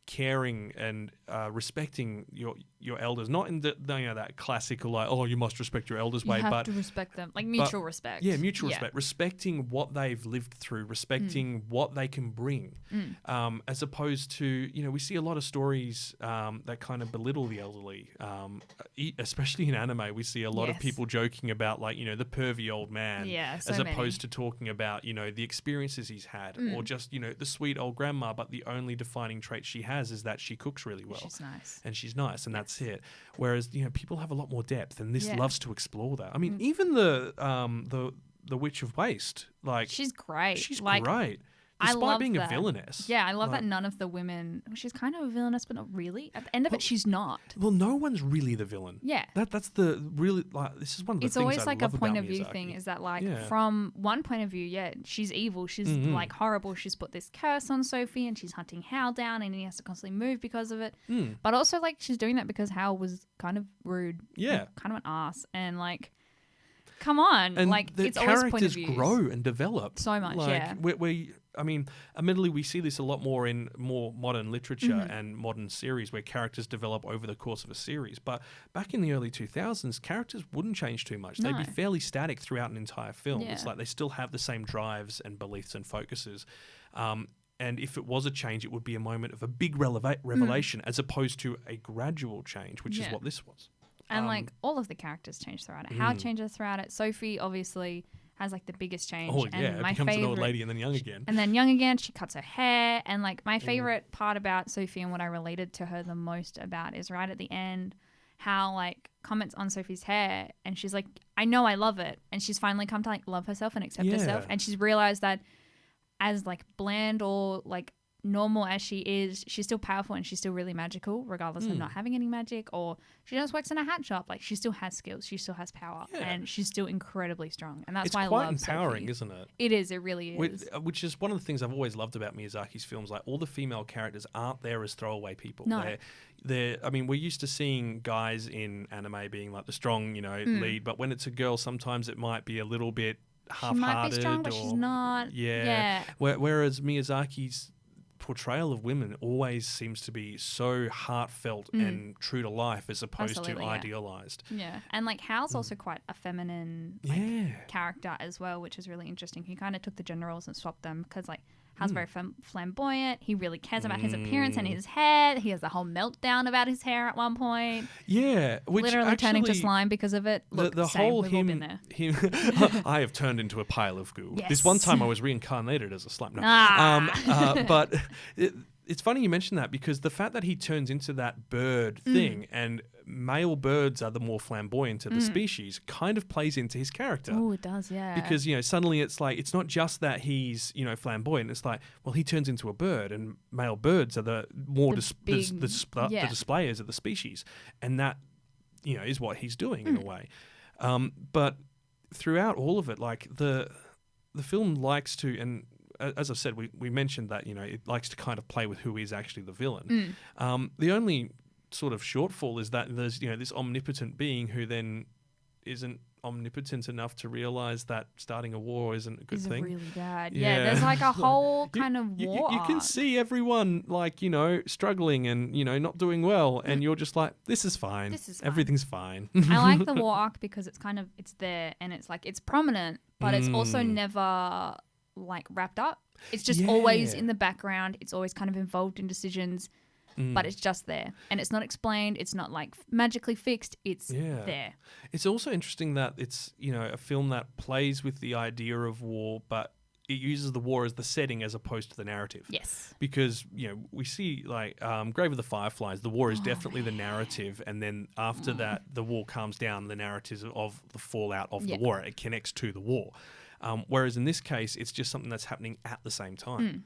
caring and respecting your elders, not in the that classical like, oh, you must respect your elders way, you have but to respect them, like mutual respect. Yeah, mutual respect, respecting what they've lived through, respecting what they can bring, as opposed to, we see a lot of stories that kind of belittle the elderly, especially in anime. We see a lot of people joking about like, the pervy old man, as opposed to talking about, the experiences he's had, or just, the sweet old grandma, but the only defining trait she has is that she cooks really well. She's nice. And she's nice, and that's it. Whereas, people have a lot more depth, and this loves to explore that. I mean, even the Witch of Waste, like she's great. She's like, great. I Despite love being that. a villainess. Yeah, I love that none of the women... She's kind of a villainess, but not really. At the end of it, she's not. Well, no one's really the villain. Yeah. That's the really... like, this is one of the it's things always I like love a point about of view Miyazaki. thing, is that like from one point of view, she's evil. She's like horrible. She's put this curse on Sophie and she's hunting Hal down and he has to constantly move because of it. But also like she's doing that because Hal was kind of rude. Yeah. Kind of an ass. And like... Come on, and like the it's always point of characters view. grow and develop So much, like, I mean, admittedly, we see this a lot more in more modern literature and modern series where characters develop over the course of a series. But back in the early 2000s, characters wouldn't change too much. No. They'd be fairly static throughout an entire film. Yeah. It's like they still have the same drives and beliefs and focuses. And if it was a change, it would be a moment of a big revelation as opposed to a gradual change, which is what this was. And like all of the characters change throughout it. How changes throughout it. Sophie obviously has like the biggest change. Oh and yeah, my becomes favorite, an old lady and then young again. And then young again. She cuts her hair. And like my favorite part about Sophie and what I related to her the most about is right at the end, how like comments on Sophie's hair, and she's like, I know I love it, and she's finally come to like love herself and accept herself, and she's realized that as like bland or like normal as she is, she's still powerful and she's still really magical, regardless of not having any magic, or she just works in a hat shop. Like, she still has skills, she still has power, and she's still incredibly strong. And that's why I love It's quite empowering, Sophie. isn't it? It is. It really is. Which is one of the things I've always loved about Miyazaki's films. Like, all the female characters aren't there as throwaway people. No. I mean, we're used to seeing guys in anime being like the strong, lead, but when it's a girl, sometimes it might be a little bit half-hearted. She might be strong, but she's not. Yeah. Whereas Miyazaki's portrayal of women always seems to be so heartfelt and true to life, as opposed to idealized. Yeah, and like Howl's also quite a feminine character as well, which is really interesting. He kind of took the gender roles and swapped them, because like Howl's very flamboyant. He really cares about his appearance and his hair. He has a whole meltdown about his hair at one point. Yeah, which literally actually, turning to slime because of it. Look, the same, whole we've all been there. I have turned into a pile of goo. Yes. This one time I was reincarnated as a slime. No. But it's funny you mention that, because the fact that he turns into that bird thing, and male birds are the more flamboyant of the species, kind of plays into his character. Oh, it does, yeah. Because, suddenly it's like, it's not just that he's, flamboyant. It's like, well, he turns into a bird, and male birds are the more the displayers of the species. And that, is what he's doing in a way. But throughout all of it, like, the film likes to, and as I've said, we mentioned that, it likes to kind of play with who is actually the villain. The only sort of shortfall is that there's, this omnipotent being who then isn't omnipotent enough to realize that starting a war isn't a good thing. Really bad. Yeah, there's like a whole kind of war you can arc. see everyone like, struggling and, not doing well, and you're just like, this is fine. Everything's fine. I like the war arc because it's there, and it's like, it's prominent, but it's also never like wrapped up. It's just always in the background. It's always kind of involved in decisions, but it's just there, and it's not explained. It's not like magically fixed. It's there. It's also interesting that it's, a film that plays with the idea of war, but it uses the war as the setting as opposed to the narrative. Yes. Because, we see like Grave of the Fireflies, the war is definitely the narrative, and then after that, the war calms down, the narrative of the fallout of the war. It connects to the war. Whereas in this case, it's just something that's happening at the same time,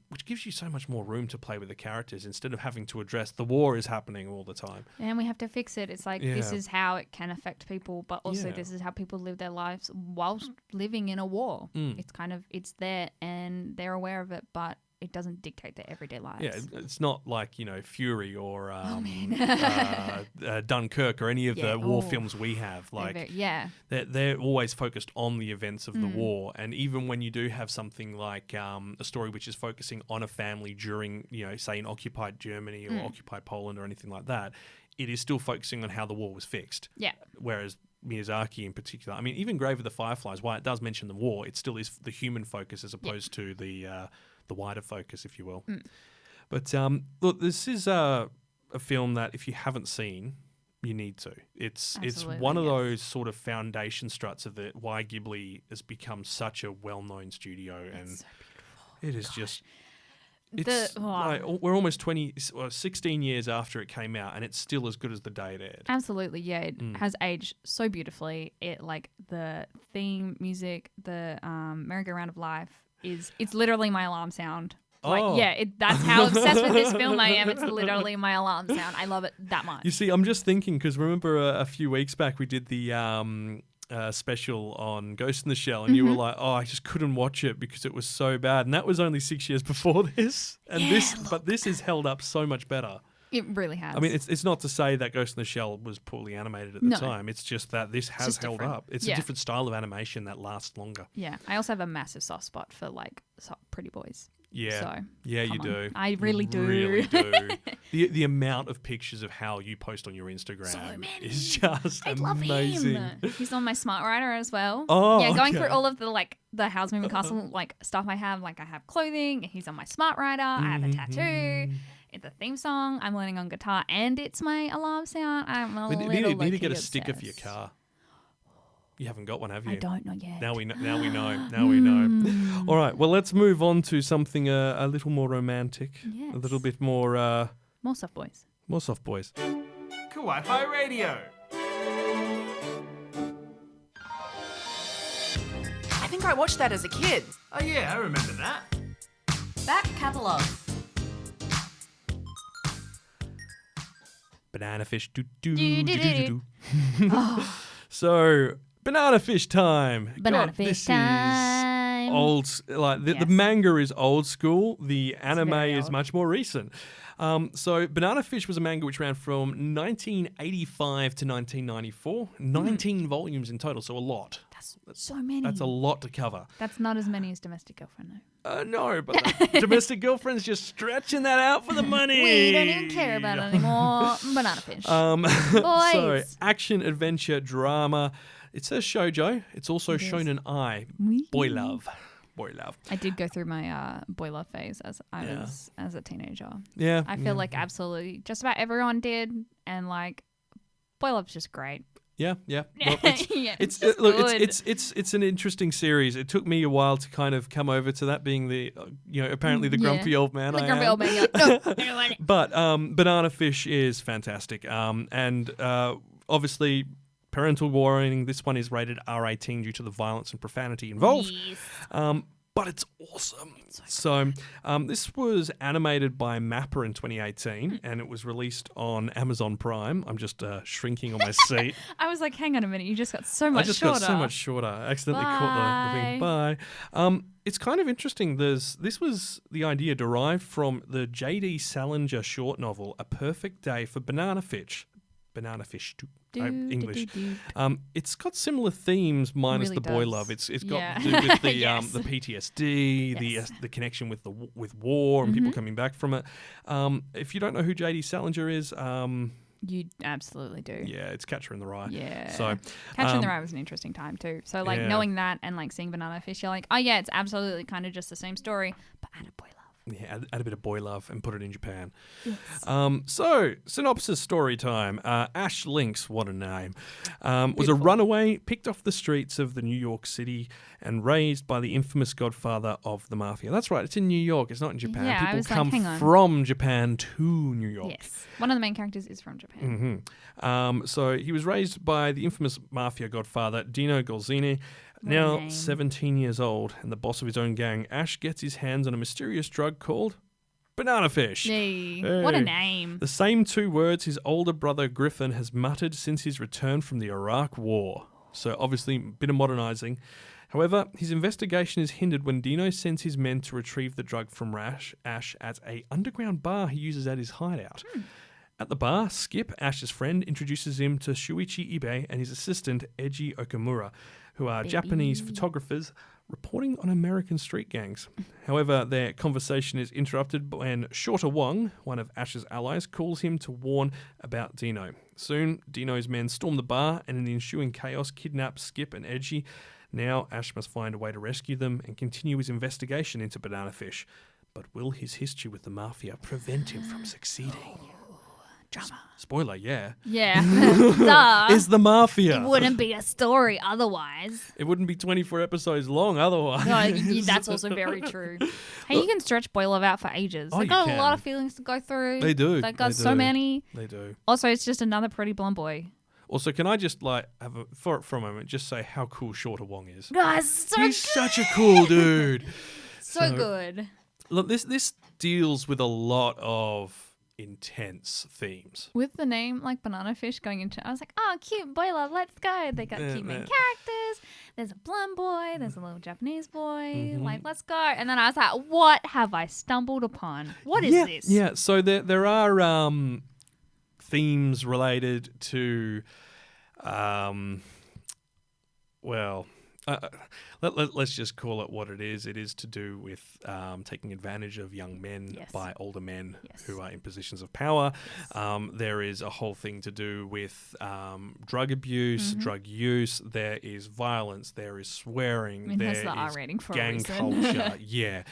which gives you so much more room to play with the characters instead of having to address the war is happening all the time. And we have to fix it. It's like, this is how it can affect people, but also this is how people live their lives whilst living in a war. It's kind of, it's there and they're aware of it, but it doesn't dictate their everyday lives. Yeah, it's not like, Fury or Dunkirk or any of the war films we have. Like, they're always focused on the events of the war. And even when you do have something like a story which is focusing on a family during, say, in occupied Germany or occupied Poland or anything like that, it is still focusing on how the war was fixed. Yeah. Whereas Miyazaki in particular, I mean, even Grave of the Fireflies, while it does mention the war, it still is the human focus as opposed to the wider focus, if you will. But look, this is a film that if you haven't seen, you need to. It's one of those sort of foundation struts of why Ghibli has become such a well-known studio, and so it is just. Like, we're almost 16 years after it came out, and it's still as good as the day it aired. Absolutely, yeah. It has aged so beautifully. It, like, the theme music, the merry-go-round of life it's literally my alarm sound. Like, that's how obsessed with this film I am. It's literally my alarm sound. I love it that much. You see, I'm just thinking, because remember a few weeks back we did the special on Ghost in the Shell, and you were like, I just couldn't watch it because it was so bad. And that was only 6 years before this. And this is held up so much better. It really has. I mean, it's not to say that Ghost in the Shell was poorly animated at the time. It's just that this has held up. It's a different style of animation that lasts longer. Yeah. I also have a massive soft spot for, like, pretty boys. Yeah. So, yeah, you do. I really do. Really do. The amount of pictures of how you post on your Instagram is just amazing. Love him. He's on my smart writer as well. Oh, yeah, going through all of the Howl's Moving Castle stuff I have. Like, I have clothing. He's on my smart writer. I have a tattoo. It's a theme song. I'm learning on guitar, and it's my alarm sound. I'm a little need to get a sticker for your car. You haven't got one, have you? I don't know yet. Now we know. All right. Well, let's move on to something a little more romantic. Yes. A little bit more. More soft boys. More soft boys. Kawaii-Fi Radio. I think I watched that as a kid. Oh yeah, I remember that. Back Catalogue. Banana fish. So, banana fish time. Banana God, fish this time. Is old. Like the Yes. manga is old school. The anime very is old. much more recent. So, Banana Fish was a manga which ran from 1985 to 1994. 19 volumes in total, so a lot. That's so many. That's a lot to cover. That's not as many as Domestic Girlfriend, though. No, but Domestic Girlfriend's just stretching that out for the money. We don't even care about it anymore. Banana Fish. So, Boys. action, adventure, drama. It says shoujo. It's also shonen ai. Boy love. Boy love. I did go through my boy love phase as I was as a teenager. Yeah. I feel like absolutely just about everyone did, and like boy love's just great. Yeah. Well, it's, Yeah, it's just look, good. it's an interesting series. It took me a while to kind of come over to that being the apparently the grumpy old man. The I grumpy am. old man. You're like, no, I don't want it. But Banana Fish is fantastic. And obviously, parental warning. This one is rated R18 due to the violence and profanity involved. Yes. But it's awesome. So this was animated by Mappa in 2018, and it was released on Amazon Prime. I'm just shrinking on my seat. I was like, hang on a minute, you just got so much I just shorter. got so much shorter. I accidentally caught the thing. Bye. It's kind of interesting. This was the idea derived from the J.D. Salinger short novel, A Perfect Day for Banana Fish. Banana Fish. English. It's got similar themes minus Really the boy does. love. It's got Yeah. to do with the Yes. the PTSD, Yes. the connection with with war and people coming back from it. If you don't know who J.D. Salinger is, You absolutely do. yeah, it's Catcher in the Rye. Yeah. So Catching in the Rye was an interesting time too. So like Yeah. knowing that and like seeing Banana Fish, you're like, oh yeah, it's absolutely kind of just the same story, but add a boy love. yeah, add a bit of boy love and put it in Japan. Yes. So, synopsis story time. Ash Lynx, what a name, was a runaway picked off the streets of the New York City and raised by the infamous godfather of the mafia. That's right, it's in New York, it's not in Japan. Yeah, I People was like, come hang on. from Japan to New York. Yes. One of the main characters is from Japan. So he was raised by the infamous mafia godfather Dino Golzini. Now name. 17 years old and the boss of his own gang, Ash gets his hands on a mysterious drug called Banana Fish. Hey, what a Hey. name. The same two words his older brother Griffin has muttered since his return from the Iraq War. So obviously a bit of modernizing. However, his investigation is hindered when Dino sends his men to retrieve the drug from Ash at a underground bar he uses at his hideout. At the bar, Skip, Ash's friend, introduces him to Shuichi Ibe and his assistant, Eiji Okamura, who are Japanese photographers reporting on American street gangs. However, their conversation is interrupted when Shorter Wong, one of Ash's allies, calls him to warn about Dino. Soon, Dino's men storm the bar and in the ensuing chaos kidnap Skip and Eiji. Now, Ash must find a way to rescue them and continue his investigation into Banana Fish. But will his history with the mafia prevent him from succeeding? Drama. Spoiler, yeah. Yeah. Duh. Is the mafia. It wouldn't be a story otherwise. It wouldn't be 24 episodes long otherwise. No, that's also very true. Hey, you can stretch boy love out for ages. Oh, They you got can. a lot of feelings to go through. They do. They got They so do. many. They do. Also, it's just another pretty blonde boy. Also, can I just have for a moment just say how cool Shorter Wong is? Guys, so He's such a cool dude. so good. Look, this deals with a lot of intense themes. With the name like Banana Fish going into, I was like, oh, cute boy love, let's go. They got cute main characters. There's a blonde boy. There's a little Japanese boy. Like, let's go. And then I was like, what have I stumbled upon? What is this? Yeah, so there are themes related to, let's just call it what it is. It is to do with taking advantage of young men Yes. by older men Yes. who are in positions of power. There is a whole thing to do with drug abuse, drug use. There is violence. There is swearing. I mean, there has the R is rating for a gang reason. culture. Yeah.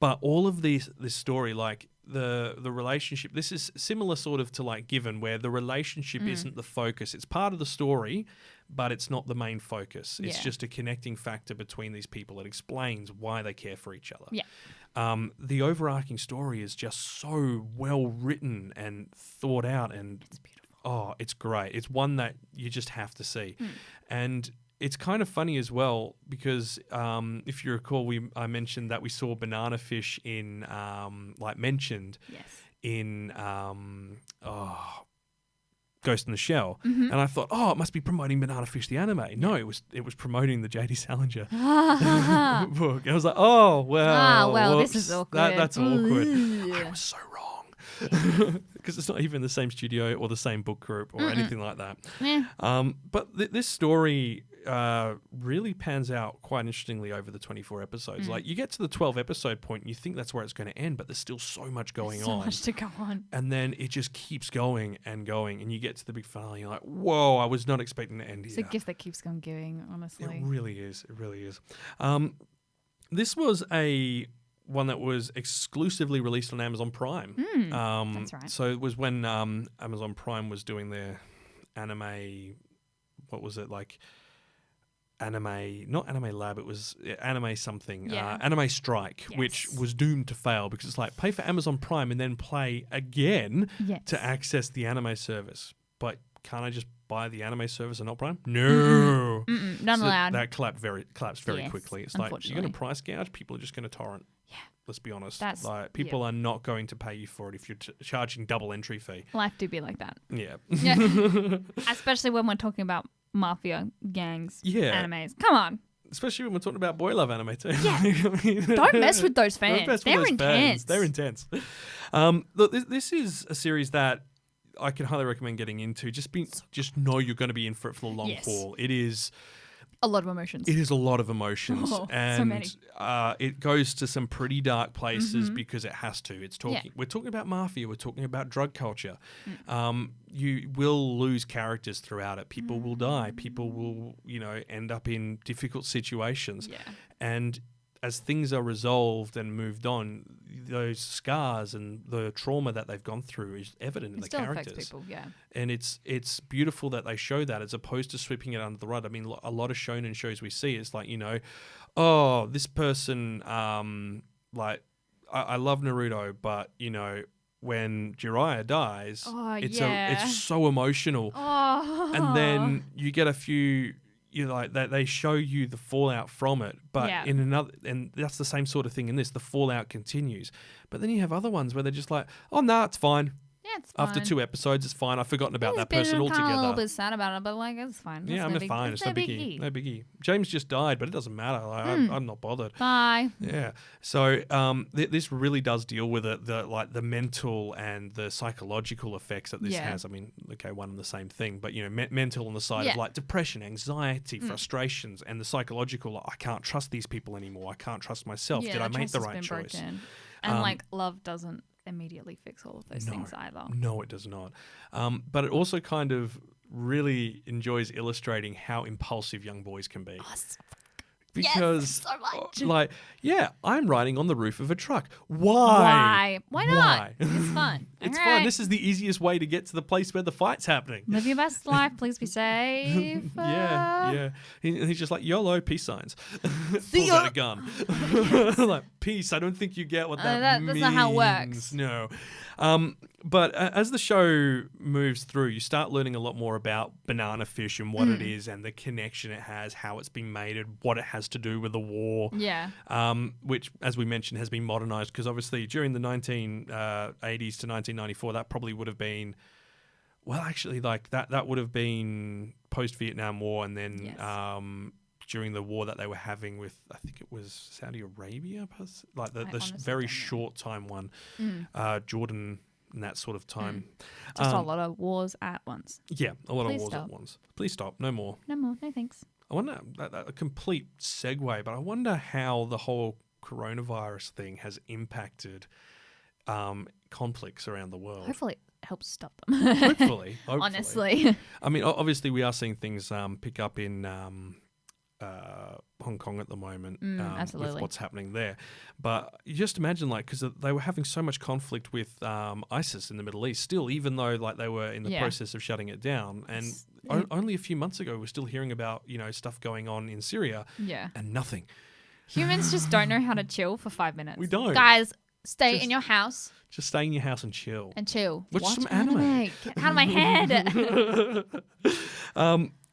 But all of this story, like the relationship, this is similar sort of to like Given, where the relationship isn't the focus. It's part of the story, but it's not the main focus. It's Yeah. just a connecting factor between these people. It explains why they care for each other. Yeah. The overarching story is just so well written and thought out, and It's beautiful. oh, it's great. It's one that you just have to see. And it's kind of funny as well because if you recall, I mentioned that we saw banana fish in mentioned in Ghost in the Shell, and I thought, it must be promoting Banana Fish the anime. No, it was promoting the J.D. Salinger book. I was like, well, this is awkward. That's awkward. I was so wrong because it's not even the same studio or the same book group or anything like that. But this story really pans out quite interestingly over the 24 episodes. Like you get to the 12 episode point and you think that's where it's going to end, but there's still so much going on. So much to go on. And then it just keeps going and going, and you get to the big finale. You're like, whoa, I was not expecting to end here. It's a gift that keeps on giving, honestly. It really is. It really is. This was one that was exclusively released on Amazon Prime. That's right. So it was when Amazon Prime was doing their anime, what was it, like not Anime Lab, it was Anime something, Anime Strike, which was doomed to fail because it's like pay for Amazon Prime and then play again to access the anime service. But can't I just buy the anime service and not Prime? No. Not allowed. That collapsed very quickly. It's like, you're going to price gouge, people are just going to torrent. Yeah. Let's be honest. People are not going to pay you for it if you're charging double entry fee. Life do be like that. Yeah. Especially when we're talking about mafia gangs, animes. Come on. Especially when we're talking about boy love anime too. Yeah. Don't mess with those fans. They're intense. They're intense. Look, this is a series that I can highly recommend getting into. Just know you're going to be in for it for the long haul. It is a lot of emotions. It is a lot of emotions, and so many. It goes to some pretty dark places because it has to. We're talking about mafia. We're talking about drug culture. You will lose characters throughout it. People will die. People will, end up in difficult situations. Yeah. And as things are resolved and moved on, those scars and the trauma that they've gone through is evident in the characters. Affects people, yeah. And it's beautiful that they show that as opposed to sweeping it under the rug. I mean, a lot of shonen shows we see, it's like, this person, I love Naruto, but, when Jiraiya dies, it's so emotional. And then you get a few... they show you the fallout from it, but in another, and that's the same sort of thing in this. The fallout continues, but then you have other ones where they're just like, "Oh no, it's fine." Yeah, it's fine. After 2 episodes, it's fine. I've forgotten about that person altogether. I'm a little bit sad about it, but it's fine. Yeah, I'm fine. It's no biggie. No biggie. James just died, but it doesn't matter. I'm not bothered. Bye. Yeah. So this really does deal with it, the mental and the psychological effects that this has. I mean, one and the same thing, but mental on the side of like depression, anxiety, frustrations, and the psychological. I can't trust these people anymore. I can't trust myself. Did I make the right choice? Broken. And love doesn't immediately fix all of those things either. No, it does not. But it also kind of really enjoys illustrating how impulsive young boys can be. Because, so much. I'm riding on the roof of a truck. Why? Why not? It's fun. It's fun. This is the easiest way to get to the place where the fight's happening. Live your best life. Please be safe. Yeah. He's just like, YOLO, peace signs. See Pulls out a gun. Like, peace. I don't think you get what that means. That's not how it works. No. But as the show moves through, you start learning a lot more about banana fish and what it is and the connection it has, how it's been made, and what it has to do with the war. Yeah. Which, as we mentioned, has been modernized because obviously during the 1980s to 1994, that probably would have been, that would have been post-Vietnam War, and then during the war that they were having with, I think it was Saudi Arabia, the very short time one, Jordan, and that sort of time. Just a lot of wars at once. Yeah, a lot of wars at once. Please stop. No more. No more. No thanks. I wonder, a complete segue, but I wonder how the whole coronavirus thing has impacted conflicts around the world. Hopefully it helps stop them. Hopefully. Honestly. I mean, obviously we are seeing things pick up in Hong Kong at the moment with what's happening there. But you just imagine, because they were having so much conflict with ISIS in the Middle East still, even though they were in the process of shutting it down. And only a few months ago, we're still hearing about, stuff going on in Syria and nothing. Humans just don't know how to chill for 5 minutes. We don't. Guys, stay in your house. Just stay in your house and chill. Watch some anime. Get out of my head.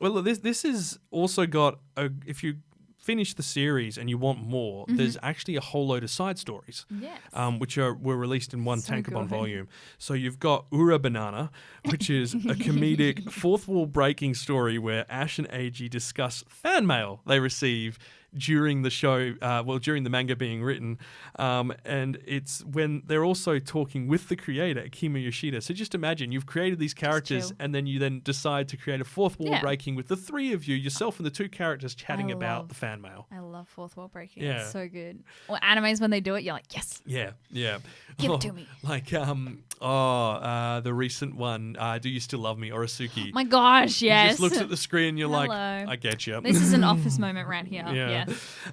Well, this is also got if you finish the series and you want more, there's actually a whole load of side stories, Yes. which were released in one So tankobon good. volume. So you've got Ura Banana, which is a comedic fourth wall breaking story where Ash and Eiji discuss fan mail they receive during the show, during the manga being written, and it's when they're also talking with the creator, Akima Yoshida. So just imagine you've created these characters chill. and then you then decide to create a fourth wall Yeah. breaking with the three of you, yourself and the two characters chatting I about love- the fan mail. I love fourth wall breaking. Yeah. It's so good. Or animes when they do it, you're like, yes. Yeah. Give it to me. Like, the recent one, Do You Still Love Me, Orisuki. My gosh, You yes. just looks at the screen, you're like, Hello. I get you. This is an office moment right here. Yeah.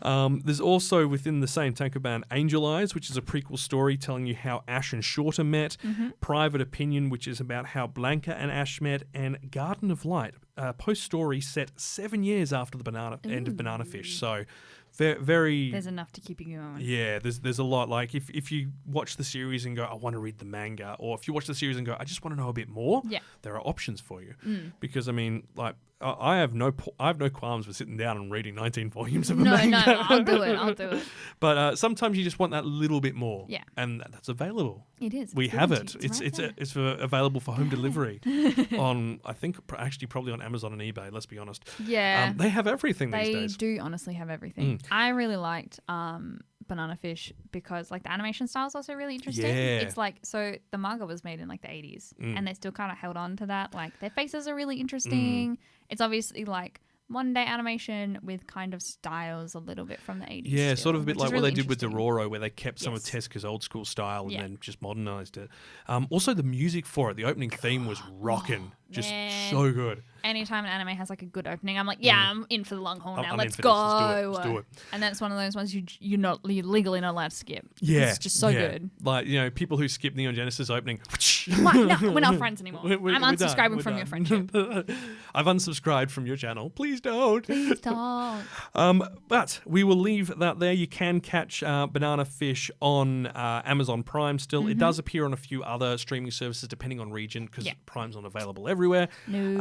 Yeah. There's also within the same Tankoban Angel Eyes, which is a prequel story telling you how Ash and Shorter met, Private Opinion, which is about how Blanca and Ash met, and Garden of Light, a post-story set 7 years after the end of Banana Fish. So very There's enough to keep you going. yeah, there's a lot. Like if you watch the series and go, I want to read the manga, or if you watch the series and go, I just want to know a bit more, Yeah. there are options for you. Because I mean, like I have no qualms with sitting down and reading 19 volumes of a No, manga. I'll do it. But sometimes you just want that little bit more. Yeah. And that's available. It is. We It's have given it. to you. It's right it's available for home delivery on, I think, actually probably on Amazon and eBay. Let's be honest. there. Yeah. They have everything these They days. do honestly have everything. I really liked Banana Fish because like the animation style is also really interesting. Yeah. It's like, so the manga was made in like the 80s and they still kind of held on to that. Like their faces are really interesting. It's obviously like modern day animation with kind of styles a little bit from the 80s. Yeah, still, sort of a bit which like is what really they did with interesting. Dororo, where they kept some of Yes. Tezuka's old school style and Yeah. then just modernized it. Also, the music for it, the opening theme was rocking, just man. so good. Anytime an anime has like a good opening, I'm like, yeah, I'm in for the long haul now. I'm in Let's for go. this. Let's do it. And then it's one of those ones you're legally not allowed to skip. Yeah, It's just so yeah. good. Like people who skip Neon Genesis opening. What? No, we're not friends anymore. We're I'm done, unsubscribing we're from your done. friendship. I've unsubscribed from your channel. Please don't. Please don't. But we will leave that there. You can catch Banana Fish on Amazon Prime still. It does appear on a few other streaming services depending on region because Yeah. Prime's not available everywhere. No,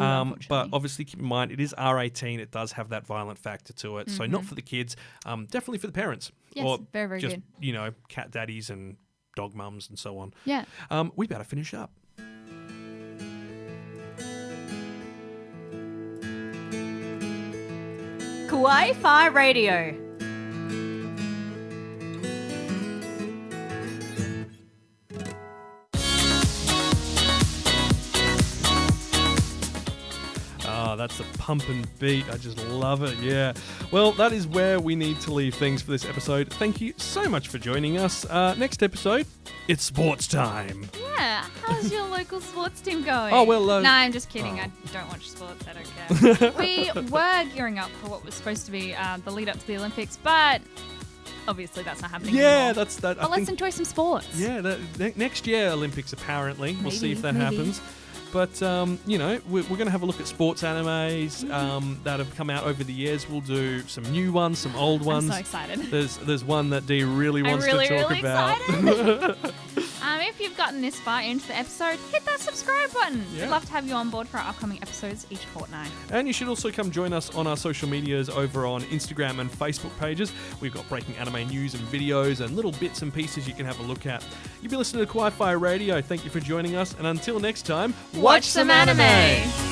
But unfortunately. obviously keep in mind it is R18. It does have that violent factor to it. So not for the kids, definitely for the parents. Yes, or very, very just, good. cat daddies and dog mums and so on. Yeah. We better finish up. Kawaii-Fi Radio. That's a pumping beat. I just love it. Yeah. Well, that is where we need to leave things for this episode. Thank you so much for joining us. Next episode, it's sports time. Yeah. How's your local sports team going? Oh, well, no, I'm just kidding. oh. I don't watch sports. I don't care. We were gearing up for what was supposed to be the lead up to the Olympics, but obviously that's not happening Yeah, anymore. that's that. But let's enjoy some sports. Yeah, next year Olympics apparently. We'll see if that Maybe. happens. But, we're going to have a look at sports animes that have come out over the years. We'll do some new ones, some old I'm ones. so excited. There's one that Dee really wants really, to talk really about. excited. If you've gotten this far into the episode, hit that subscribe button. Yeah. We'd love to have you on board for our upcoming episodes each fortnight. And you should also come join us on our social medias over on Instagram and Facebook pages. We've got breaking anime news and videos and little bits and pieces you can have a look at. You've been listening to Kawaii-Fi Radio. Thank you for joining us. And until next time, Watch some anime.